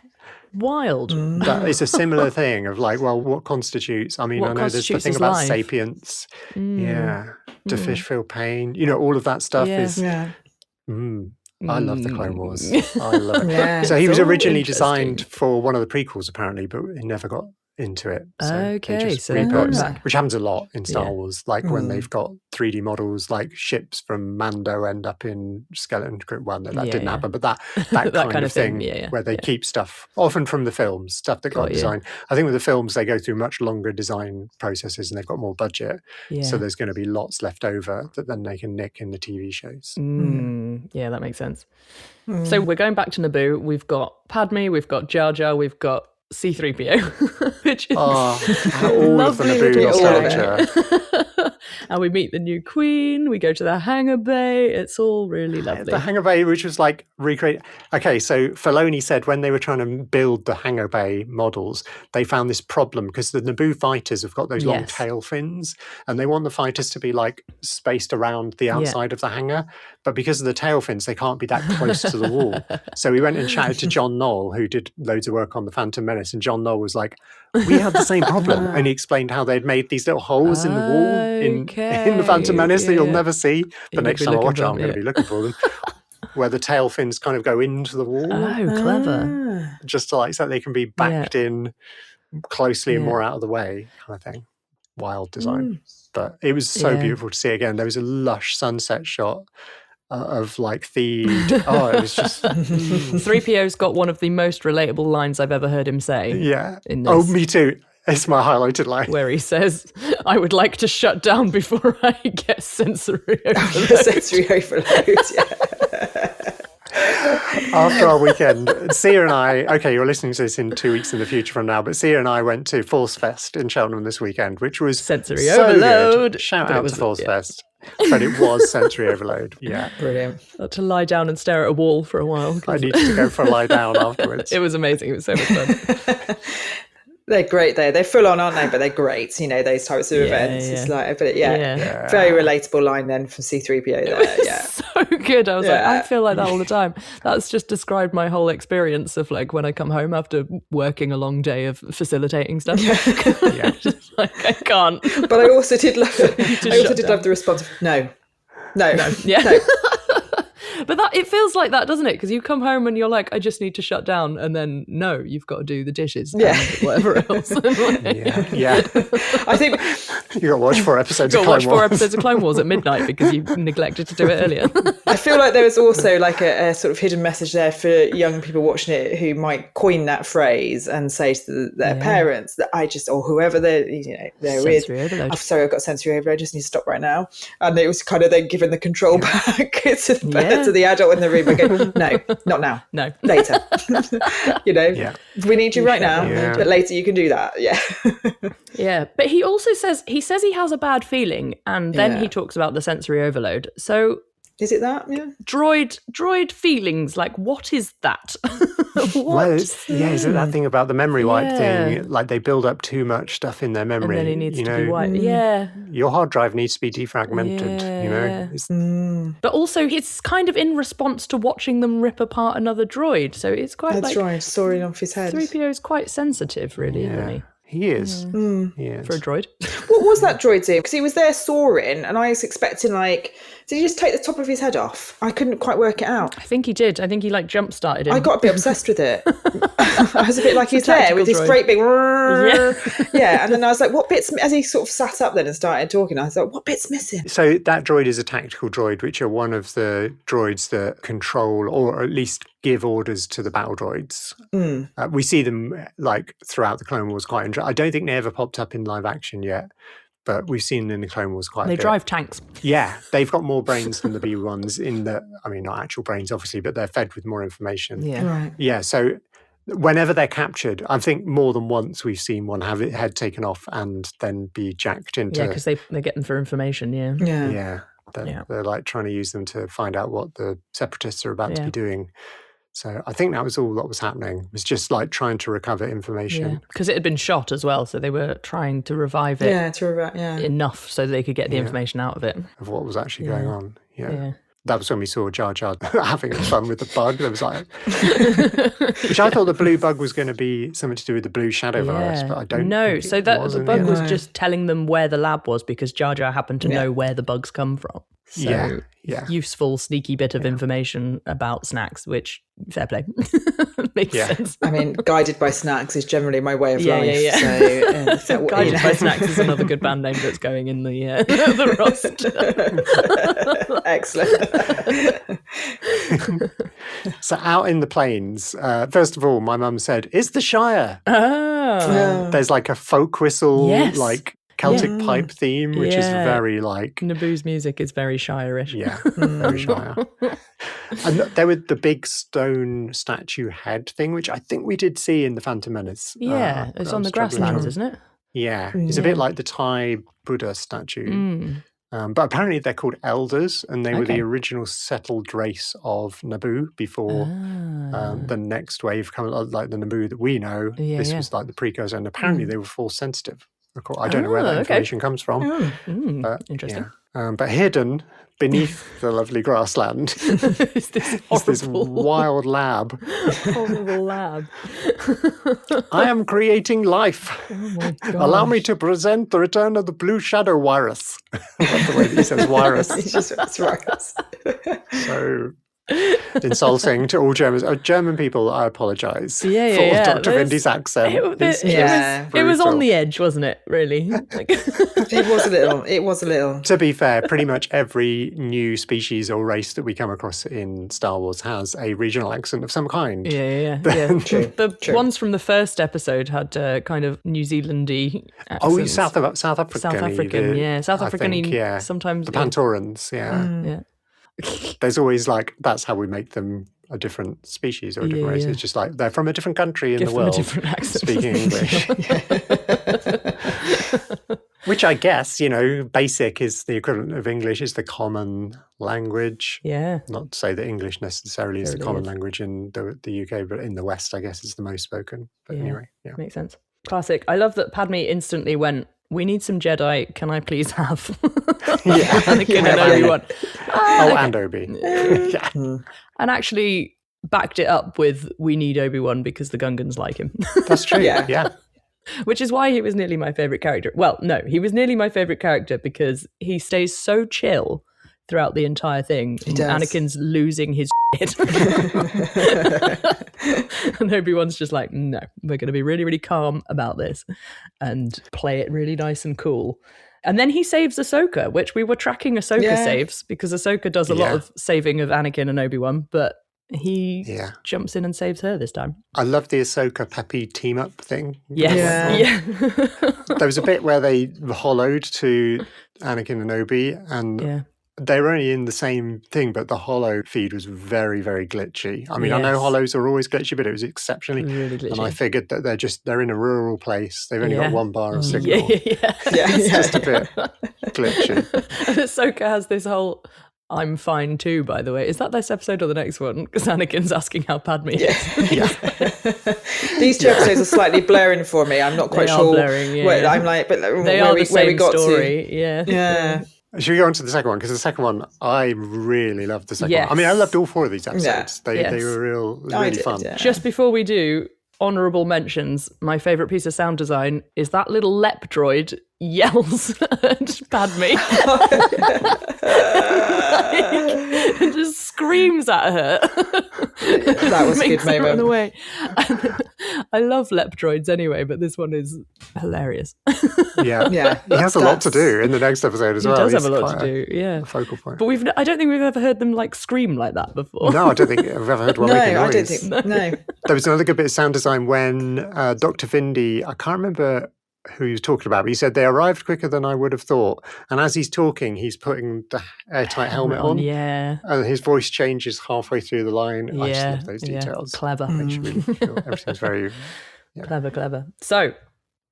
wild. That is a similar thing of like, well, what constitutes? I mean, I know there's the thing about sapience. Do fish feel pain? All of that stuff is. Yeah. I love the Clone Wars. I love it. So he was originally designed for one of the prequels, apparently, but he never got into it. So they just repurposed, which happens a lot in Star Wars. Like when they've got 3D models, like ships from Mando end up in Skeleton Crew. Well, no, that didn't happen, but that kind of thing where they keep stuff, often from the films, stuff that got designed. I think with the films, they go through much longer design processes and they've got more budget. So there's going to be lots left over that then they can nick in the TV shows. Yeah, that makes sense. So we're going back to Naboo. We've got Padme, we've got Jar Jar, we've got C-3PO, which is all of the Naboo nostalgia. And we meet the new queen, we go to the hangar bay, it's all really lovely. The hangar bay, which was like recreate. Okay, so Filoni said when they were trying to build the hangar bay models, they found this problem because the Naboo fighters have got those long tail fins and they want the fighters to be like spaced around the outside of the hangar, but because of the tail fins, they can't be that close to the wall. So we went and chatted to John Knoll, who did loads of work on the Phantom Menace, and John Knoll was like, we had the same problem. And he explained how they'd made these little holes in the wall in the Phantom Menace that you'll never see. The next time I watch it, I'm going to be looking for them. Where the tail fins kind of go into the wall. Oh, clever. Just to like so they can be backed in closely and more out of the way kind of thing. Wild design. But it was so beautiful to see again. There was a lush sunset shot of like the it was just 3PO's got one of the most relatable lines I've ever heard him say. In this. Oh, me too. It's my highlighted line where he says, "I would like to shut down before I get sensory overload." Sensory overload. After our weekend, Seah and I, okay, you're listening to this in 2 weeks in the future from now, but Seah and I went to Force Fest in Cheltenham this weekend, which was sensory overload. Good. Shout out to Force Fest. But it was sensory overload. Yeah. Brilliant. To lie down and stare at a wall for a while. I needed to go for a lie down afterwards. It was amazing. It was so much fun. They're great. They're full on, aren't they? But they're great. Those types of events. Yeah. It's like, but very relatable line then from C-3PO there. Yeah, so good. I was like, I feel like that all the time. That's just described my whole experience of like when I come home after working a long day of facilitating stuff. Just like I can't. But I also did love. love the response. No. Yeah. No. But it feels like that, doesn't it? Because you come home and you're like, I just need to shut down, and then no, you've got to do the dishes and whatever else. Yeah. I think you got to watch 4 episodes of Clone Wars. 4 episodes of Clone Wars at midnight because you neglected to do it earlier. I feel like there was also like a sort of hidden message there for young people watching it who might coin that phrase and say to their parents that or whoever they're with, sorry, I've got sensory overload, I just need to stop right now. And it was kind of then giving the control back to the adult in the room and go, no, not now. No. Later. We need you right now, but later you can do that. Yeah. Yeah. But he also says he has a bad feeling, and then he talks about the sensory overload. So is it that? Yeah. Droid feelings, like what is that? Well, is it that thing about the memory wipe thing? Like they build up too much stuff in their memory. And then it needs to be wiped. Yeah. Your hard drive needs to be defragmented, But also it's kind of in response to watching them rip apart another droid. So it's quite That's right, soaring off his head. 3PO is quite sensitive, really, isn't he? He is. He is. For a droid. What was that droid doing? Because he was there soaring and I was expecting did he just take the top of his head off? I couldn't quite work it out. I think he did. I think he jump started him. I got a bit obsessed with it. I was a bit like he's there with this great big and then I was like, what bits, as he sort of sat up then and started talking, I was like, what bit's missing? So that droid is a tactical droid, which are one of the droids that control or at least give orders to the battle droids. We see them throughout the Clone Wars quite interesting. I don't think they ever popped up in live action yet, but we've seen them in the Clone Wars quite a bit. They drive tanks. Yeah, they've got more brains than the B-1s not actual brains obviously, but they're fed with more information. Yeah. Right. Yeah, so whenever they're captured, I think more than once we've seen one have its head taken off and then be jacked into... Yeah, because they're getting for information, Yeah. They're trying to use them to find out what the separatists are about to be doing. So I think that was all that was happening. It was just trying to recover information. Because it had been shot as well, so they were trying to revive it enough so they could get the information out of it. Of what was actually going on. Yeah. That was when we saw Jar Jar having fun with the bug. There was which I thought the blue bug was going to be something to do with the blue shadow virus, but I don't know. So the bug was just telling them where the lab was because Jar Jar happened to know where the bugs come from. So useful, sneaky bit of information about snacks, which, fair play, makes sense. I mean, guided by snacks is generally my way of life. Yeah. So, guided by snacks is another good band name that's going in the the roster. Excellent. So out in the plains, first of all, my mum said, "Is the Shire?" Oh. There's a folk whistle, Celtic pipe theme, which is very Naboo's music is very Shire-ish. Yeah, very Shire. And there was the big stone statue head thing, which I think we did see in the Phantom Menace. Yeah, it's on the grasslands, isn't it? Yeah, it's a bit like the Thai Buddha statue. But apparently they're called elders, and they were the original settled race of Naboo before the next wave, the Naboo that we know. This was the precursor, and apparently they were force sensitive. I don't know where that information comes from. But, interesting. Yeah. But hidden beneath the lovely grassland is this wild lab. Horrible lab. I am creating life. Oh my gosh. Allow me to present the return of the blue shadow virus. That's the way he says virus. It's just virus. So insulting to all Germans. German people, I apologise for Dr. Vindy's accent. It was on the edge, wasn't it, really? It was a little. To be fair, pretty much every new species or race that we come across in Star Wars has a regional accent of some kind. Yeah. True. The ones from the first episode had kind of New Zealand-y accents. Oh, South African. South African, sometimes. The Pantorans, yeah. There's always that's how we make them a different species or a different race. It's just they're from a different country in the world, a different accent. Speaking English. Which I guess, basic is the equivalent of English, is the common language. Yeah. Not to say that English necessarily is the common language in the UK, but in the West, I guess, it's the most spoken. But anyway, makes sense. Classic. I love that Padme instantly went, "We need some Jedi. Can I please have?" Anakin and Obi-Wan. And Obi. And actually backed it up with, "We need Obi-Wan because the Gungans like him." That's true. Yeah. Which is why he was nearly my favourite character. Well, no, he was nearly my favourite character because he stays so chill throughout the entire thing. Anakin's losing his shit. And Obi-Wan's just like, no, we're going to be really, really calm about this and play it really nice and cool. And then he saves Ahsoka, which we were tracking Ahsoka saves, because Ahsoka does a lot of saving of Anakin and Obi-Wan, but he jumps in and saves her this time. I love the Ahsoka Peppy team up thing. Yes. There was a bit where they hollowed to Anakin and Obi, and they were only in the same thing, but the hollow feed was very, very glitchy. I mean, I know hollows are always glitchy, but it was exceptionally really glitchy. And I figured that they're in a rural place. They've only got one bar of signal. It's just a bit glitchy. And Ahsoka has this whole "I'm fine too," by the way. Is that this episode or the next one? Because Anakin's asking how Padme is. These two episodes are slightly blurring for me. I'm not quite sure. Blurring, I'm like, but they are the same story. Yeah. Should we go on to the second one? Because the second one, I really loved the second one. I mean, I loved all 4 of these episodes. They were really fun. Yeah. Just before we do, honourable mentions, my favourite piece of sound design is that little lep droid yells at Padme. And just screams at her. That was a good moment. Run away. I love lep droids anyway, but this one is hilarious. Yeah. He has a lot to do in the next episode as well. He does have a lot to do, a focal point. But I don't think we've ever heard them like scream like that before. No, I don't think I've ever heard one make a noise. No, I don't think, no. There was another good bit of sound design when Dr. Vindy, I can't remember who he was talking about, but he said they arrived quicker than I would have thought. And as he's talking, he's putting the airtight helmet on. Yeah. And his voice changes halfway through the line. I just love those details. Clever. Makes you really feel everything's very... Clever. So,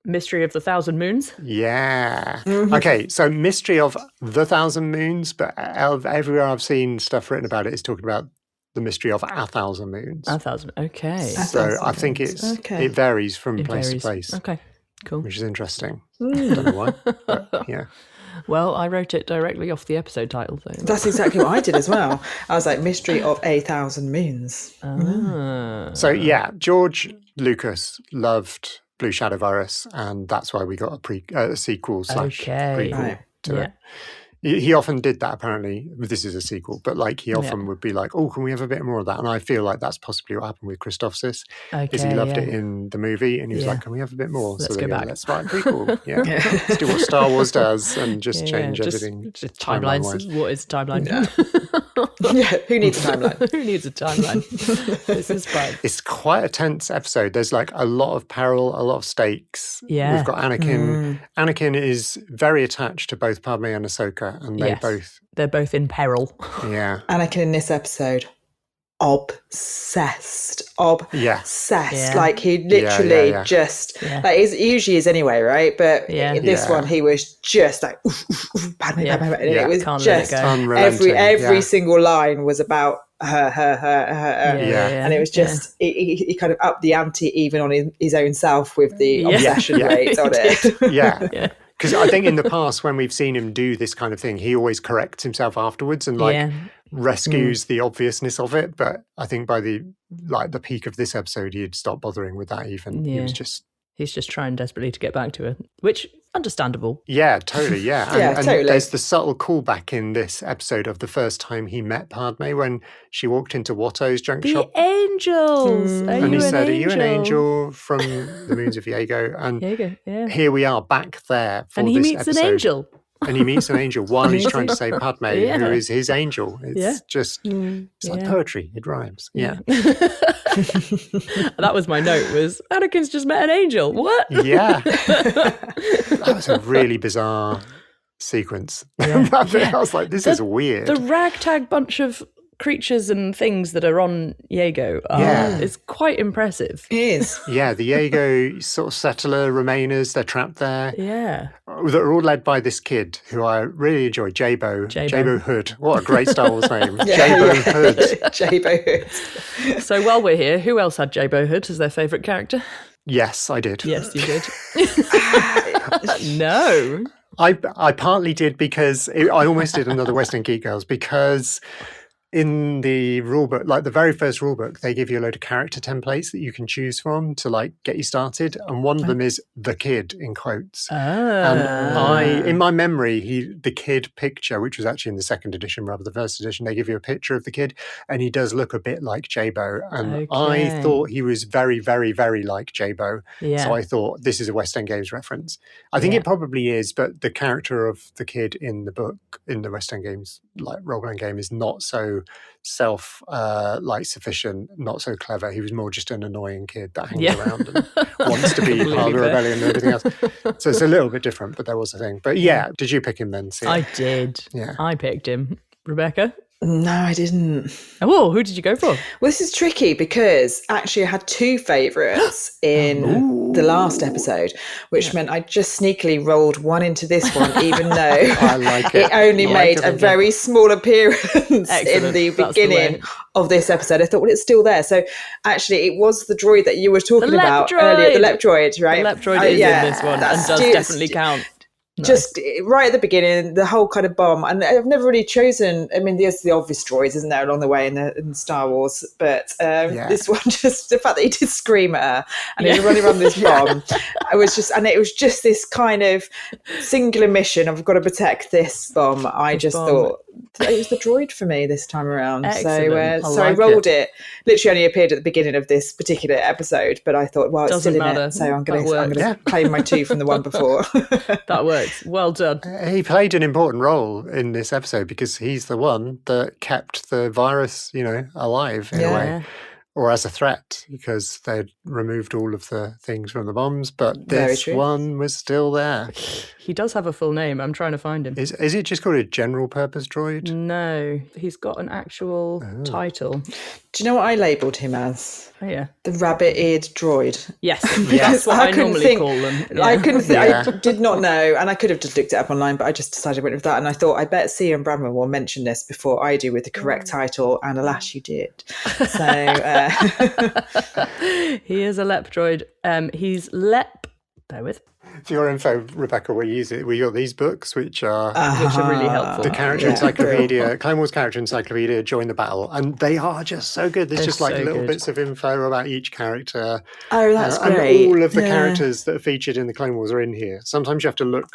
Mystery of the Thousand Moons. Yeah. Okay, so Mystery of the Thousand Moons, but everywhere I've seen stuff written about it is talking about the Mystery of 1,000 Moons. 1,000, okay. So I think it varies from place to place. Okay, cool. Which is interesting. Don't know why, but yeah. Well, I wrote it directly off the episode title. So. That's exactly what I did as well. I was like, Mystery of 1,000 Moons. So yeah, George Lucas loved Blue Shadow Virus, and that's why we got a sequel / prequel to it. He often did that, apparently. This is a sequel, but like he often would be like, oh, can we have a bit more of that? And I feel like that's possibly what happened with Christophsis, is he loved it in the movie, and he was like, can we have a bit more? Let's go back. Let's write a prequel. Let's do what Star Wars does and just change everything. Just timelines. What is timeline? Who needs a timeline? Who needs a timeline? This is fun. It's quite a tense episode. There's like a lot of peril, a lot of stakes. Yeah. We've got Anakin. Anakin is very attached to both Padme and Ahsoka, and they're both in peril. Yeah. Anakin in this episode, obsessed. Like he literally just like he usually is anyway, right? But in this one he was just like Padme. It was can't just every single line was about her. And it was just he kind of upped the ante even on his own self with the obsession rate on it. Because I think in the past, when we've seen him do this kind of thing, he always corrects himself afterwards and rescues the obviousness of it. But I think by the peak of this episode, he had stopped bothering with that even. He's just trying desperately to get back to her, which understandable. Yeah, totally. Yeah, and totally. There's the subtle callback in this episode of the first time he met Padme when she walked into Watto's junk shop. The angels. And he said, "Are you an angel from the moons of Yago?" And here we are back there for this episode. And he meets an angel. And he meets an angel while he's trying to save Padme, who is his angel. It's just, it's like poetry. It rhymes. Yeah. That was my note, was Anakin's just met an angel. What? Yeah. That was a really bizarre sequence. I was like, this is weird. The ragtag bunch of creatures and things that are on Yago is quite impressive. It is. Yeah, the Yago sort of settler remainers, they're trapped there. Yeah. They're all led by this kid who I really enjoy, Jabo Hood. What a great Star Wars name. Jabo Hood. Jabo Hood. So while we're here, who else had Jabo Hood as their favourite character? Yes, I did. Yes, you did. No. I partly did because I almost did another Western Geek Girls because in the rulebook, like the very first rulebook, they give you a load of character templates that you can choose from to like get you started. And one of them is the kid in quotes. And in my memory, the kid picture, which was actually in the second edition rather than the first edition, they give you a picture of the kid and he does look a bit like Jabo. And I thought he was very, very, very like Jabo. Yeah. So I thought this is a West End Games reference. I think it probably is, but the character of the kid in the book, in the West End Games like role-playing game, is not so sufficient, not so clever. He was more just an annoying kid that hangs around and wants to be part of the rebellion and everything else. So it's a little bit different, but that was the thing. But yeah, did you pick him then, Seah? I did. Yeah, I picked him. Rebecca? No, I didn't. Oh, who did you go for? Well, this is tricky because actually I had two favourites in the last episode, which meant I just sneakily rolled one into this one, even though I like it only made a very small appearance in the beginning of this episode. I thought, well, it's still there. So actually it was the droid that you were talking about earlier, the lep droid, right? The lep droid is in this one and does definitely count. Nice. Just right at the beginning, the whole kind of bomb. And I've never really chosen, I mean, there's the obvious droids, isn't there, along the way in Star Wars. But this one, just the fact that he did scream at her and he was running around this bomb, it was just this kind of singular mission. I've got to protect this bomb. I just thought it was the droid for me this time around. Excellent. So I rolled it. Literally only appeared at the beginning of this particular episode, but I thought, well, it's still in it. So I'm going to claim my two from the one before. That works. Well done. He played an important role in this episode because he's the one that kept the virus, alive in a way, or as a threat, because they'd removed all of the things from the bombs, but this one was still there. He does have a full name. I'm trying to find him. Is it just called a general purpose droid? No, he's got an actual title. Do you know what I labelled him as? Oh, yeah. The rabbit-eared droid. Yes, that's what I normally call them. Yeah. I did not know, and I could have just looked it up online, but I just decided I went with that, and I thought, I bet Seah and Branwen will mention this before I do with the correct title, and alas, you did. So... He is a lep droid. He's lep... Bear with. For your info, Rebecca, we got these books, which are really helpful. The character encyclopedia, Clone Wars character encyclopedia, Join the Battle, and they are just so good. There's just little bits of info about each character. Oh, that's great! And all of the characters that are featured in the Clone Wars are in here. Sometimes you have to look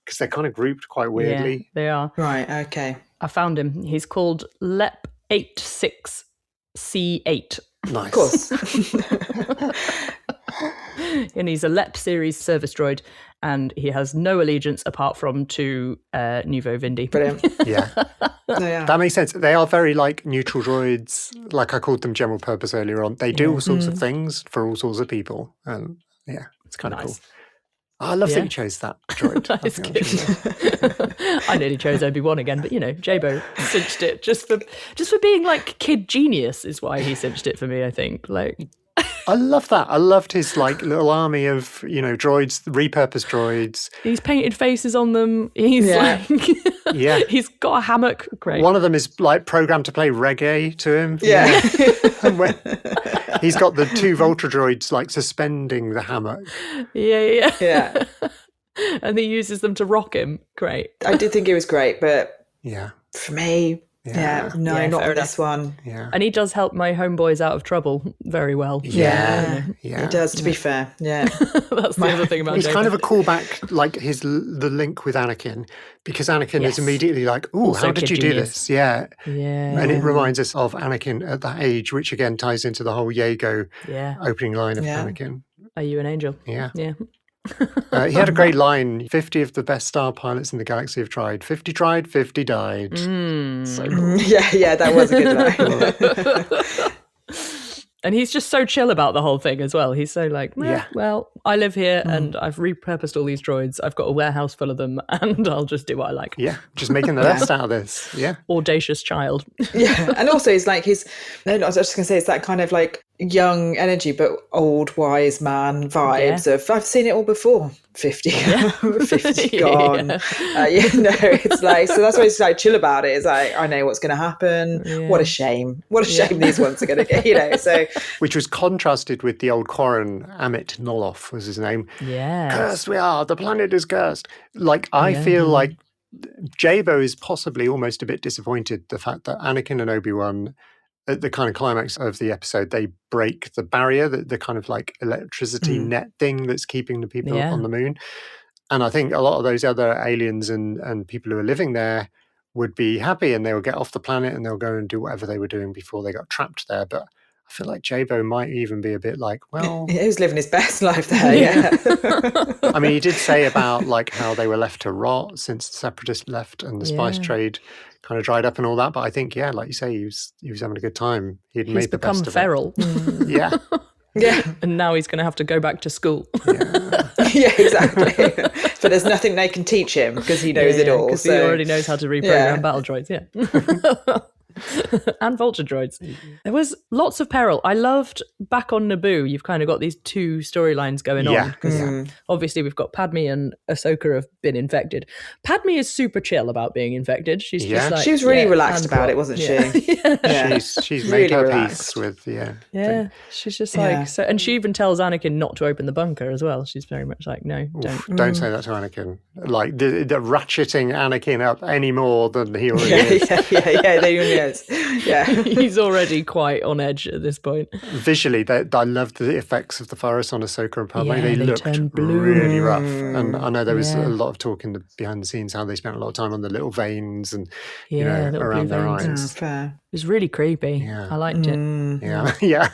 because they're kind of grouped quite weirdly. Yeah, they are. Right. Okay. I found him. He's called Lep 86C8. Nice. Of course. And he's a LEP series service droid, and he has no allegiance apart from to Nouveau Vindi. Brilliant. Yeah. That makes sense. They are very neutral droids. Like I called them general purpose earlier on. They do all sorts of things for all sorts of people. And it's kind of cool. Oh, I love that you chose that droid. That is good. I nearly chose Obi-Wan again, but Jabo cinched it just for being kid genius is why he cinched it for me, I think. I love that. I loved his little army of droids, repurposed droids. He's painted faces on them. He's he's got a hammock. Great. One of them is programmed to play reggae to him. Yeah. He's got the two Voltra droids suspending the hammock. Yeah. And he uses them to rock him. Great. I did think it was great, but for me. Not on this one. Yeah. And he does help my homeboys out of trouble very well. Yeah. He does, to be fair. Yeah. That's the other thing about He's Jabo. kind of a callback, the link with Anakin, because Anakin is immediately how did you do this? Yeah. And it reminds us of Anakin at that age, which again ties into the whole Yago opening line of Anakin. Are you an angel? Yeah. Yeah. He had a great line, 50 of the best star pilots in the galaxy have tried. 50 tried, 50 died. So cool. Yeah, that was a good line. And he's just so chill about the whole thing as well. He's so well, I live here and I've repurposed all these droids. I've got a warehouse full of them and I'll just do what I like. Yeah, just making the best out of this. Yeah. Audacious child. Yeah, and also I was just going to say, it's that kind of young energy but old wise man vibes of I've seen it all before. 50 gone. It's so that's why it's chill about it. It's I know what's going to happen. What a shame these ones are going to get, so which was contrasted with the old Quarren. Amit Noloff was his name. Yeah, cursed we are, the planet is cursed. I feel Jabo is possibly almost a bit disappointed the fact that Anakin and Obi-Wan, at the kind of climax of the episode, they break the barrier, the kind of like electricity net thing that's keeping the people on the moon. And I think a lot of those other aliens and people who are living there would be happy, and they would get off the planet and they'll go and do whatever they were doing before they got trapped there. But I feel like Jabo might even be a bit like, well... He was living his best life there, yeah. I mean, he did say about like how they were left to rot since the Separatists left and the spice trade kind of dried up and all that. But I think, like you say, he was having a good time. He's made the best of it. He's become feral. Yeah. Yeah. And now he's going to have to go back to school. Yeah, exactly. But there's nothing they can teach him because he knows it all. Because he already knows how to reprogram battle droids, and vulture droids. There was lots of peril. I loved back on Naboo, you've kind of got these two storylines going on. Because obviously we've got Padme and Ahsoka have been infected. Padme is super chill about being infected. She's just like... She was really relaxed about it, wasn't she? She's made her peace with, she's just like... So, and she even tells Anakin not to open the bunker as well. She's very much like, no, don't say that to Anakin. Like, the ratcheting Anakin up any more than he already is. They really is. Yeah, he's already quite on edge at this point. Visually, I loved the effects of the forest on Ahsoka and Padme. They looked really rough, and I know there was a lot of talk behind the scenes how they spent a lot of time on the little veins and around their eyes. Fair. It was really creepy. I liked it. Yeah.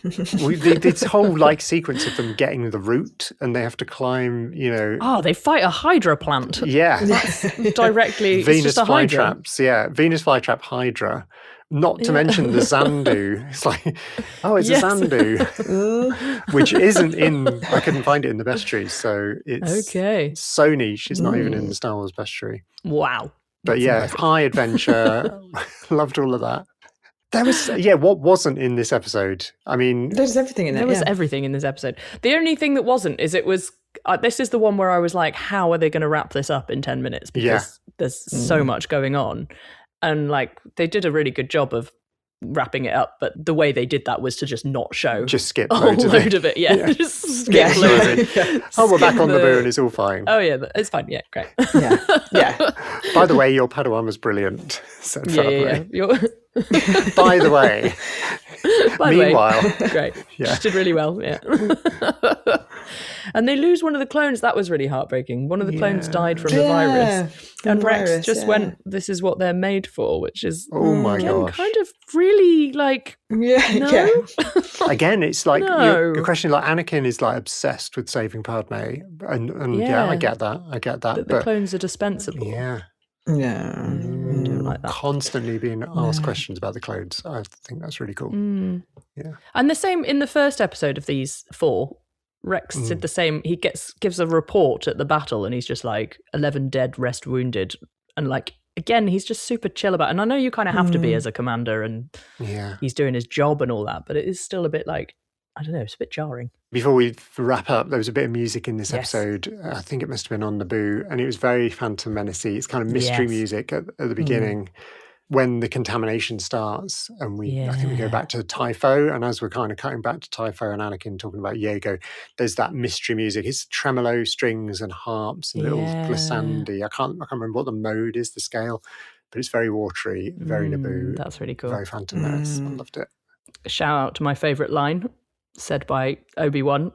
This whole like sequence of them getting the route and they have to climb, they fight a Hydra plant. That's directly Venus flytraps. Venus flytrap Hydra. Not to mention the Zandu. It's like, it's a Zandu, which isn't in. I couldn't find it in the bestiary, so it's so niche. It's not even in the Star Wars bestiary. Wow. But high adventure. Loved all of that. There was, what wasn't in this episode? I mean... There's everything in it, There was everything in this episode. The only thing that wasn't is it was... this is the one where I was like, how are they going to wrap this up in 10 minutes? Because there's so much going on. And, like, they did a really good job of wrapping it up, but the way they did that was to just not show... Just skip a whole load of it. Just skip loads. We're back on the moon, it's all fine. Oh, yeah, it's fine. Yeah, great. By the way, your Padawan was brilliant, said Padme. By the way. Meanwhile. Great. Just did really well, And they lose one of the clones. That was really heartbreaking. One of the clones died from the virus. And Rex just went, this is what they're made for, which is gosh. kind of really like, no? Again, it's like, you're questioning, like, Anakin is like obsessed with saving Padme. And I get that. But the clones are dispensable. Yeah. Don't like that. Constantly being asked questions about the clones. I think that's really cool. Yeah. And the same in the first episode of these 4. Rex did the same. He gives a report at the battle, and he's just like 11 dead, rest wounded, and like again, he's just super chill about it. And I know you kind of have to be as a commander, and he's doing his job and all that, but it is still a bit like, I don't know, it's a bit jarring. Before we wrap up, there was a bit of music in this episode. I think it must have been on Naboo, and it was very Phantom Menace-y. It's kind of mystery music at the beginning. When the contamination starts, and I think we go back to Typho, and as we're kind of cutting back to Typho and Anakin talking about Yago, there's that mystery music. It's tremolo strings and harps and little glissandi. I can't remember what the mode is, the scale, but it's very watery, very Naboo. That's really cool. Very Phantom Menace. I loved it. Shout out to my favourite line, said by Obi-Wan.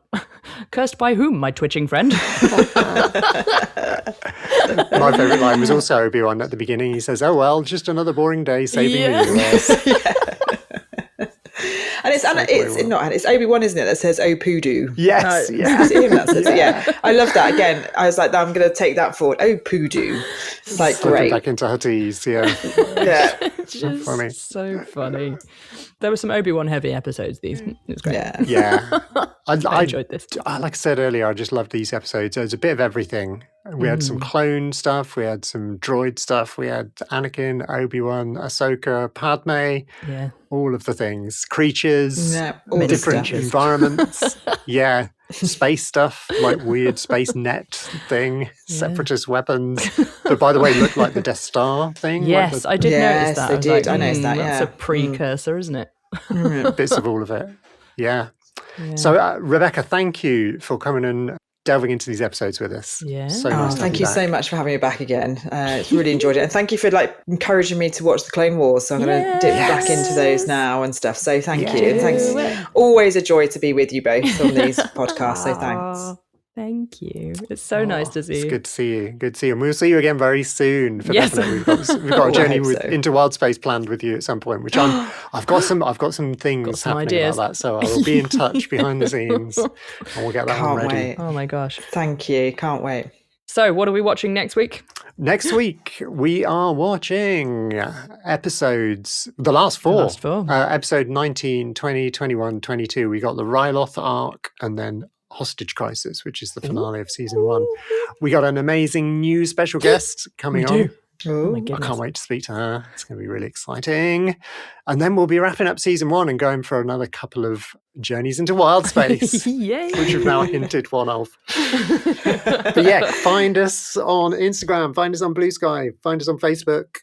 Cursed by whom, my twitching friend? My favourite line was also Obi-Wan at the beginning. He says, "Oh well, just another boring day saving the universe." And it's Obi-Wan, isn't it, that says "Oh Poodoo"? Yes, It's him that says it. I love that. Again, I was like, I'm going to take that forward. "Oh Poodoo," like great. Back into Huttese, So funny. So funny. There were some Obi-Wan heavy episodes. It was great. I enjoyed this. Like I said earlier, I just loved these episodes. There was a bit of everything. We had some clone stuff. We had some droid stuff. We had Anakin, Obi-Wan, Ahsoka, Padme. Yeah. All of the things. Creatures. Different stuff. Environments. Space stuff, like weird space net thing. Separatist weapons. That, by the way, looked like the Death Star thing. Yes, I did notice that. They did. I noticed that, That's a precursor, isn't it? Bits of all of it. Yeah. So, Rebecca, thank you for coming and delving into these episodes with us. Yeah. So nice to thank you so much for having me back again. It's really enjoyed it. And thank you for encouraging me to watch the Clone Wars. So I'm going to dip back into those now and stuff. So thank you. And thanks. Always a joy to be with you both on these podcasts. So thanks. Thank you. It's so nice to see you. It's good to see you. Good to see you. And we'll see you again very soon. For definitely. We've got a journey into wild space planned with you at some point, which I've got some things happening ideas about that. So I will be in touch behind the scenes and we'll get that one ready. Wait. Oh my gosh. Thank you. Can't wait. So what are we watching next week? Next week, we are watching episodes, the last four. Episode 19, 20, 21, 22. We got the Ryloth arc and then Hostage Crisis, which is the finale of season 1. We got an amazing new special guest coming on. Oh my I can't wait to speak to her. It's going to be really exciting. And then we'll be wrapping up season 1 and going for another couple of journeys into wild space, which we've now hinted one of. But find us on Instagram, find us on Blue Sky, find us on Facebook,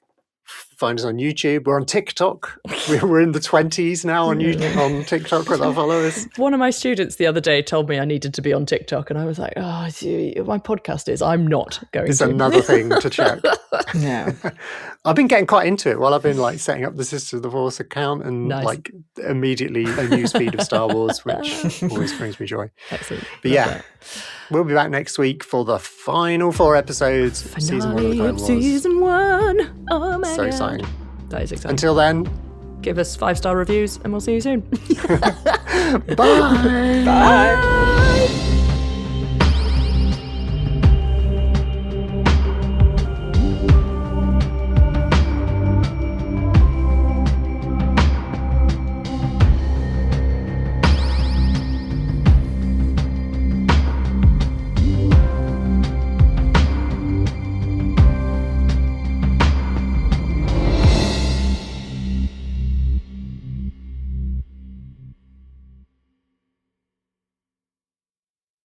find us on YouTube. We're on TikTok. We're in the 20s now on TikTok with our followers. One of my students the other day told me I needed to be on TikTok, and I was like, my podcast is. I'm not going it's to. It's another thing to check. Yeah. I've been getting quite into it while I've been setting up the Sisters of the Force account and immediately a news feed of Star Wars, which always brings me joy. Excellent. But we'll be back next week for the final 4 episodes of season 1 of the Clone Wars. Season 1. Oh my God. Exciting. That is exciting. Until then, give us 5-star reviews and we'll see you soon. Bye. Bye.